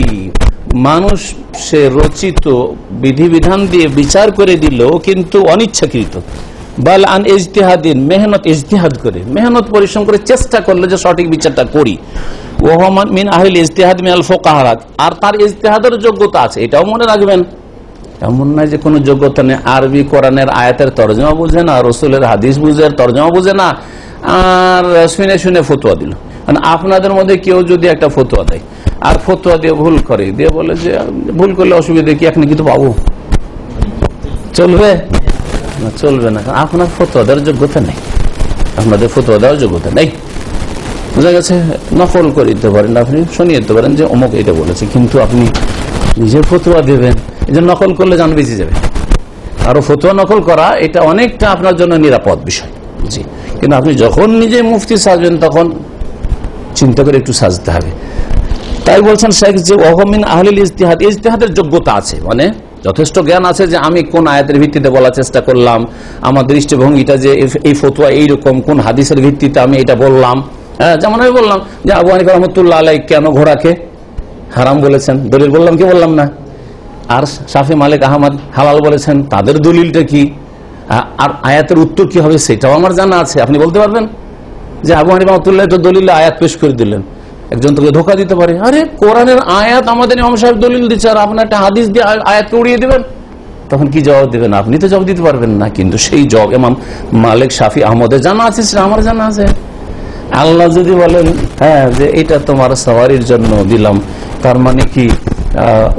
মানুষের রচিত বিধিবিধান দিয়ে বিচার করে দিল কিন্তু অনিচ্ছাকৃত, বাল আন ইজতিহাদিন, মেহনত ইজতিহাদ করে, মেহনত পরিশ্রম করে চেষ্টা করলে যে সঠিক বিচারটা করি, ওয়া মিন আহলিল ইজতিহাদ মিনাল ফুকাহা, আর তার ইজতিহাদের যোগ্যতা আছে, এটাও মনে রাখবেন। এমন নয় যে কোনো যোগ্যতা নেই, আরবি কোরআনের আয়াতের তরজমা বুঝে না, রসুলের হাদিস বুঝে তরজমা বুঝে না, আর শুনে শুনে ফতোয়া দিল। মানে আপনাদের মধ্যে কেউ যদি একটা ফতোয়া দেয় আর ফতোয়া দিয়ে ভুল করে, দিয়ে বলে যে ভুল করলে অসুবিধা কি, এখন কিন্তু পাবো, চলবে না? চলবে না, আপনার ফতোয়া দেওয়ার যোগ্যতা নেই, আপনাদের ফতোয়া দেওয়ার যোগ্যতা নেই। বোঝা গেছে? নকল করে দিতে পারেন, আপনি শুনিয়ে দিতে পারেন যে অমুক এটা বলেছে, কিন্তু আপনি নিজের ফতোয়া দেবেন, এই যে নকল করলে জান বেঁচে যাবে। আরো ফতোয়া নকল করা এটা অনেকটা আপনার জন্য নিরাপদ বিষয়। জি, কিন্তু আপনি যখন নিজে মুফতি সাজবেন তখন চিন্তা করে একটু সাজতে হবে। তাই বলছেন শেখ যে ওয়াহমিন আহলিল ইজতিহাদ, ইজতিহাদের যোগ্যতা আছে, মানে যথেষ্ট জ্ঞান আছে যে আমি কোন আয়াতের ভিত্তিতে বলার চেষ্টা করলাম, আমার দৃষ্টিভঙ্গিটা যে এই ফতোয়া এইরকম, কোন হাদিসের ভিত্তিতে আমি এটা বললাম। হ্যাঁ, যেমন আমি বললাম যে আবু হানিফা রাহমাতুল্লাহ আলাইহি কেন ঘোড়াকে হারাম বলেছেন, দলিল বললাম কি বললাম না? আর শাফি মালিক আহমদ হালাল বলেছেন, তাদের দলিলটা কি, আর আয়াতের উত্তর কি হবে সেটাও আমার জানা আছে। আপনি বলতে পারবেন যে আবু হানিফা রাহমাতুল্লাহ তো দলিলে আয়াত পেশ করে দিলেন, একজন তোকে ধোকা দিতে পারে, আরে কোরআনের আয়াত আমাদের ইমাম সাহেব দলিল দিচ্ছে আর আপনার একটা হাদিস দিয়ে আয়াতকে উড়িয়ে দিবেন, তখন কি জবাব দিবেন? আপনি তো জবাব দিতে পারবেন না। কিন্তু সেই জবাব ইমাম মালিক, শাফি, আহমদের জানা আছে, সেটা আমার জানা আছে। আল্লাহ যদি বলেন হ্যাঁ যে এটা তোমার সওয়ারির জন্য দিলাম, তার মানে কি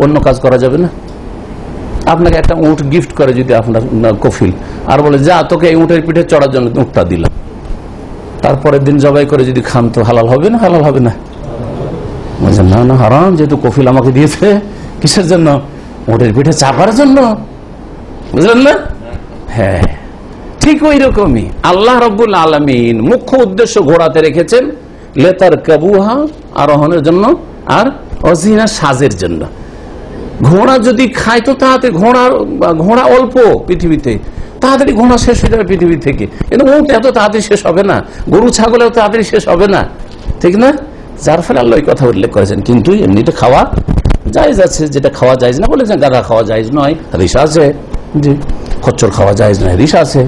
অন্য কাজ করা যাবে না? আপনাকে একটা উট গিফট করে যদি আপনার কফিল, আর বলে যা তোকে এই উটের পিঠে চড়ার জন্য উটটা দিলাম, তারপরের দিন জবাই করে যদি খান তো হালাল হবে না? হালাল হবে না? না না, হারাম, যেহেতু কফিল আমাকে দিয়েছে, কিসের জন্য? উটের পিঠে চাপার জন্য, বুঝলেন না? হ্যাঁ, ঠিক ওই রকমই আল্লাহ রাব্বুল আলামিন মুখ্য উদ্দেশ্য ঘোড়াতে রেখেছেন লেতার কাবুহা, আরোহণের জন্য, আর অজিনা, সাজের জন্য। ঘোড়া যদি খায় তো তাহাতে ঘোড়া অল্প পৃথিবীতে, তাড়াতাড়ি ঘোড়া শেষ হয়ে যাবে পৃথিবী থেকে, কিন্তু উট এত তাড়াতাড়ি শেষ হবে না, গরু ছাগল এত তাড়াতাড়ি শেষ হবে না, ঠিক না? যার ফলে আল্লাহ এই কথা উল্লেখ করেছেন। কিন্তু এমনিতে খাওয়া জায়েজ আছে, যেটা খাওয়া জায়েজ না বলেছেন, গাধা খাওয়া জায়েজ নয়, রিস আছে, জি, খচ্চর খাওয়া জায়েজ নয়, রিস আছে।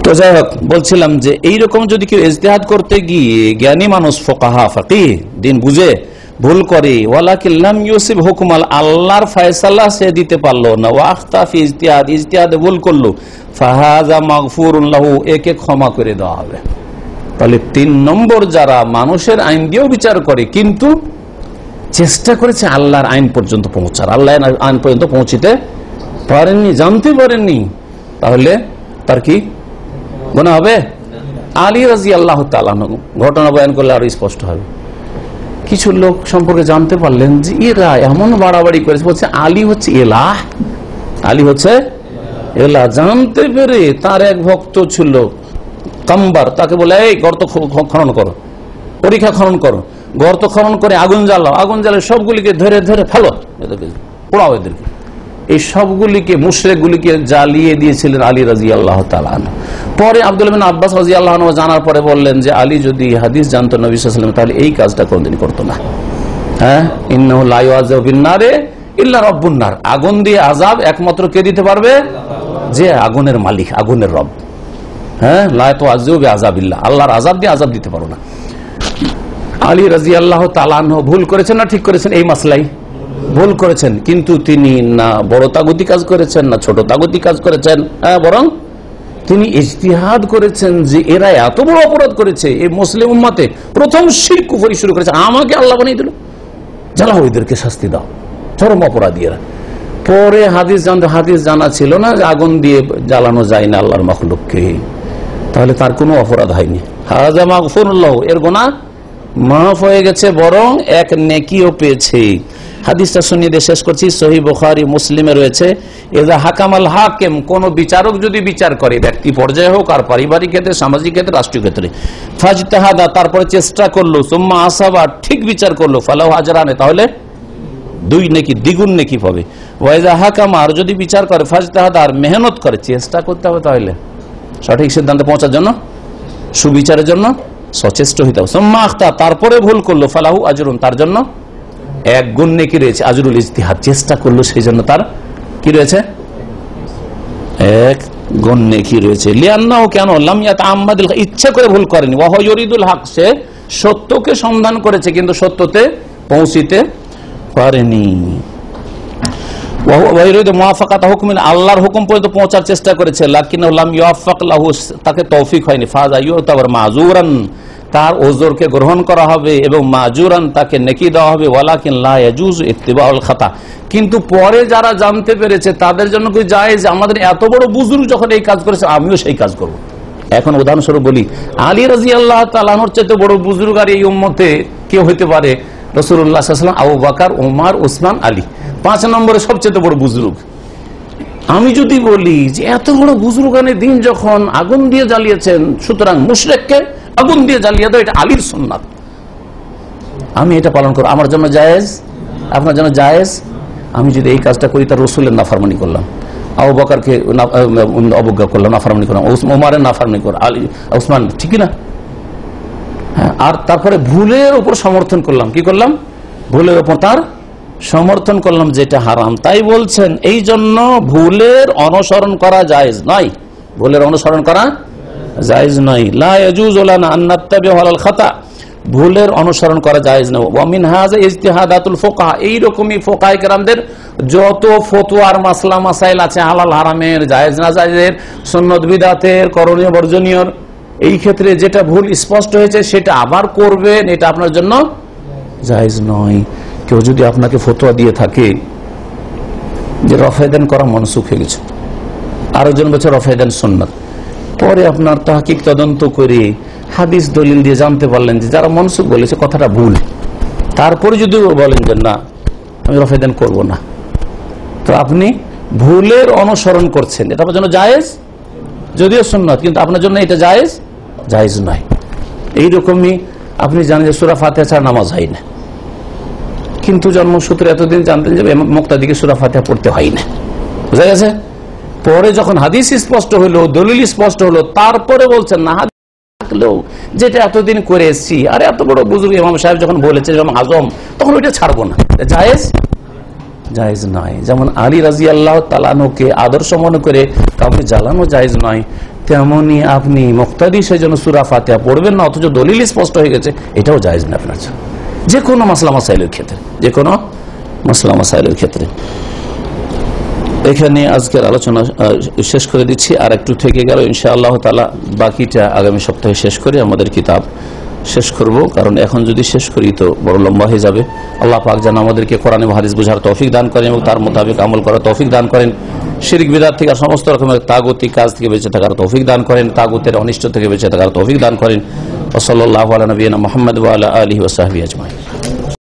তো তো যাই হোক, বলছিলাম যে এইরকম যদি কেউ ইজতিহাদ করতে গিয়ে জ্ঞানী মানুষ ফুকাহা ফাকিহ দিন বুঝে ভুল করে, ওয়ালাকিন লাম ইউসিব হুকমাল, আল্লাহর ফয়সালা সে দিতে পারলো না, ওয়া আখতা ফি ইজতিহাদ, ইজতিহাদে ভুল করলো, ফাহাযা মাগফুরুন লাহু, একে ক্ষমা করে দেওয়া হবে। তাহলে 3 নম্বর, যারা মানুষের আইন দিয়েও বিচার করে কিন্তু চেষ্টা করেছে আল্লাহর আইন পর্যন্ত পৌঁছার, আল্লাহর আইন পর্যন্ত পৌঁছিতে পারেননি, জানতে পারেননি, তাহলে তার কি গুনাহ হবে? আলী রাদিয়াল্লাহু তাআলা ঘটনা বয়ান করলে আরো স্পষ্ট হবে। কিছু লোক সম্পর্কে জানতে পারলেন যে এরা এমন বাড়াবাড়ি করেছে, বলছে আলী হচ্ছে ইলাহ, আলী হচ্ছে ইলাহ। জানতে পেরে তার এক ভক্ত ছিল কাম্বার, তাকে বলে এই গর্ত খনন করো, পরীক্ষা খনন করো, গর্ত খনন করে আগুন জ্বালাও, আগুন জ্বালে সবগুলিকে ধরে ধরে ফেলো, এদেরকে পোড়াও, এদেরকে। এই সবগুলিকে মুশরিকগুলিকে জ্বালিয়ে দিয়েছিলেন আলী রাদিয়াল্লাহু তাআলা আনহু। পরে আব্দুল্লাহ বিন আব্বাস রাদিয়াল্লাহু আনহু জানার পরে বললেন যে আলী যদি হাদিস জানতো নবী সাল্লাল্লাহু আলাইহি ওয়াসাল্লাম, তাহলে এই কাজটা কোনদিন করতো না। হ্যাঁ, ইন্নাহু লা ইউআযাবু বিন-নারে ইল্লা রাব্বুন নার, আগুন দিয়ে আযাব একমাত্র কে দিতে পারবে? যে আগুনের মালিক, আগুনের রব। হ্যাঁ, লা তুআযযিবু বিআযাবিল্লাহ, আল্লাহর আযাব দিয়ে আযাব দিতে পারো না। আলী রাদিয়াল্লাহু তাআলা আনহু ভুল করেছেন না ঠিক করেছেন? এই মাসলাই ভুল করেছেন, কিন্তু তিনি না বড় তাগুতি কাজ করেছেন না ছোট তাগুতি কাজ করেছেন, বরং তিনি ইজতিহাদ করেছেন যে এরা এত বড় অপরাধ করেছে, এই মুসলিম উম্মতে প্রথম শিরক কুফরি শুরু করেছে, আমাকে আল্লাহ বানিয়ে দিল, জ্বালাও, এদেরকে শাস্তি দাও, চরম অপরাধী এরা। পরে হাদিস জানা ছিল না যে আগুন দিয়ে জ্বালানো যায় না আল্লাহর মাখলুককে, তাহলে তার কোনো অপরাধ হয়নি। হাযা মাগফুরুল্লাহ, এর গুনাহ মাফ হয়ে গেছে, বরং এক নেকিও পেয়েছে। হাদিসটা শুনিয়ে দিয়ে শেষ করছি, সহিহ বুখারী মুসলিমে রয়েছে, ইযা হাকামাল হাকিম, কোন বিচারক যদি বিচার করে, ব্যক্তি পর্যায়ে হোক আর পারিবারিক ক্ষেত্রে, সামাজিক ক্ষেত্রে, রাষ্ট্রীয় ক্ষেত্রে, ফাজতাহাদা, তারপরে চেষ্টা করলো, সুম্মা আসাবা, ঠিক বিচার করলো, ফালাহু আজরান, তাহলে 2 নেকি, দ্বিগুণ নেকি পাবে। ওয়া ইযা হাকামা, আর যদি বিচার করে, ফাজতাহাদা, আর মেহনত করে, চেষ্টা করতে হবে তাহলে সঠিক সিদ্ধান্তে পৌঁছার জন্য, সুবিচারের জন্য সচেষ্ট হইতে হবে। সুম্মা আখতা, তারপরে ভুল করলো, ফালাহু আজরুন, তার জন্য 1 গুণ নেকি রয়েছে, আজরুল ইজতিহাদ, চেষ্টা করলো সেই জন্য তার কি রয়েছে? 1 গুণ নেকি রয়েছে। লিআন্নাহু, কেন? লাম ইয়াতাআম্মাদিল, ইচ্ছা করে ভুল করেনি, ওয়া হুয়া ইউরিদুল হক, সে সত্যকে সন্ধান করেছে কিন্তু সত্যতে পৌঁছিতে পারেনি। ওয়া হুয়া ইউরিদু মুওয়াফাকাত হুকমিন, আল্লাহর হুকুম পর্যন্ত পৌঁছার চেষ্টা করেছে, লাকিন্নাহু লাম ইউওয়াফাক লাহু, তাকে তৌফিক হয়নি। ফাযা ইউতাবার মাজুরান, তার ওজরকে গ্রহণ করা হবে, এবং মাজুরান, তাকে নেকি দেওয়া হবে। ওয়ালাকিন লা ইয়াজুজু ইত্তিবাউল খাতা, কিন্তু পরে যারা জানতে পেরেছে তাদের জন্য কি জায়েজ? আমাদের এত বড় বুজুর্গ যখন এই কাজ করেছে, আমিও সেই কাজ করব। এখন উদাহরণস্বরূপ বলি, আলী রাদিয়াল্লাহু তাআলা আনহুর চাইতে বড় বুজুর্গ আর এই উম্মতে কেউ হইতে পারে? রাসূলুল্লাহ সাল্লাল্লাহু আলাইহি ওয়াসাল্লাম, আবু বকর, ওমর, উসমান, আলী, 5 নম্বরে সবচেয়ে বড় বুজুর্গ। আমি যদি বলি যে এত বড় বুজুর্গানে দিন যখন আগুন দিয়ে জ্বালিয়েছেন, সুতরাং মুশরিককে আগুন দিয়ে জ্বালিয়ে দাও, এটা আলীর সুন্নাত, আমি এটা পালন করব, আমার জন্য জায়েজ, আপনার জন্য জায়েজ। আমি যদি এই কাজটা করি, তার রাসূলের নাফরমানি করলাম, আবু বকরকে অবজ্ঞা করলাম, নাফরমানি করলাম, ওমরের নাফরমানি করলাম, আলী, উসমান, ঠিক না? হ্যাঁ, আর তারপরে ভুলের উপর সমর্থন করলাম, কি করলাম? ভুলের উপর তার সমর্থন করলাম, যেটা হারাম। তাই বলছেন এই জন্য ভুলের অনুসরণ করা জায়েজ নয়, ভুলের অনুসরণ করা জায়েজ নয়। লা ইয়াজুজু লানা আন নাত্তাবিউ আলাল খাতা, ভুলের অনুসরণ করা জায়েজ নয়। ওয়া মিন হাযা ইজতিহাদাতুল ফুকাহা, এই রকমই ফুকাহায়ে কেরামদের যত ফতোয়ার মাসলা মাসাইল আছে, হালাল হারামের, জায়েজ না জায়েজের, সুন্নাত বিদআতের, করণীয় বর্জনীয়, এই ক্ষেত্রে যেটা ভুল স্পষ্ট হয়েছে সেটা আবার করবেন, এটা আপনার জন্য জায়েজ নয়। কেউ যদি আপনাকে ফতোয়া দিয়ে থাকে যে রফায়দান করা মনসুখ হয়ে গেছে, আরেকজন বলছে রফায়দান সুন্নাত, পরে আপনার তাহকিক তদন্ত করে হাদিস দলিল দিয়ে জানতে পারলেন যে যারা মনসুখ বলেছে কথাটা ভুল, তারপরে যদি বলেন যে না আমি রফায়দান করব না, তো আপনি ভুলের অনুসরণ করছেন, এটা আপনার জন্য জায়েজ, যদিও সুন্নাত, কিন্তু আপনার জন্য এটা জায়েজ জায়েজ নয়। এইরকমই আপনি জানেন যে সূরা ফাতিহা ছাড়া নামাজ হয় না, কিন্তু জন্মসূত্রে এতদিন জানতেন যে মুক্তাদিকে সূরা ফাতিহা পড়তে হয় না, বুঝা গেছে? পরে যখন হাদিস স্পষ্ট হলো, দলিল স্পষ্ট হলো, তারপরে বলছেন না হাদিস থাকলেও যেটা এতদিন করে এসেছি, আর এত বড় বুজুর্গ ইমাম সাহেব যখন বলেছে ইমাম আজম, তখন ওইটা ছাড়বো না, জায়েজ জায়েজ নয়। যেমন আলী রাদিয়াল্লাহু তাআলা আনহুকে আদর্শ মনে করে কাউকে জ্বালানো জায়েজ নয়, তেমনি আপনি মুক্তাদি সেজন্য সূরা ফাতিহা পড়বেন না, অথচ দলিল স্পষ্ট হয়ে গেছে, এটাও জায়েজ না আপনার যে কোনো মাসলা মাসাইলের ক্ষেত্রে, যে কোনো মাসলা মাসাইলের ক্ষেত্রে। এখানে আজকের আলোচনা শেষ করে দিচ্ছি। আর একটু থেকে গেল, ইনশাআল্লাহ তাআলা বাকিটা আগামী সপ্তাহে শেষ করে আমাদের কিতাব শেষ করব, কারণ এখন যদি শেষ করি তো বড় লম্বা হয়ে যাবে। আল্লাহ পাক যেন আমাদেরকে কোরআন এবং হাদিস বোঝার তৌফিক দান করেন এবং তার মোতাবেক আমল করার তৌফিক দান করেন, শিরক বিদআত থেকে সমস্ত রকমের তাগুতি কাজ থেকে বেঁচে থাকার তৌফিক দান করেন, তাগুতের অনিষ্ট থেকে বেঁচে থাকার তৌফিক দান করেন। ওয়া সাল্লাল্লাহু আলা নবিয়িনা মুহাম্মদ ওয়া আলা আলিহি ওয়া সাহবিহি আজমাইন।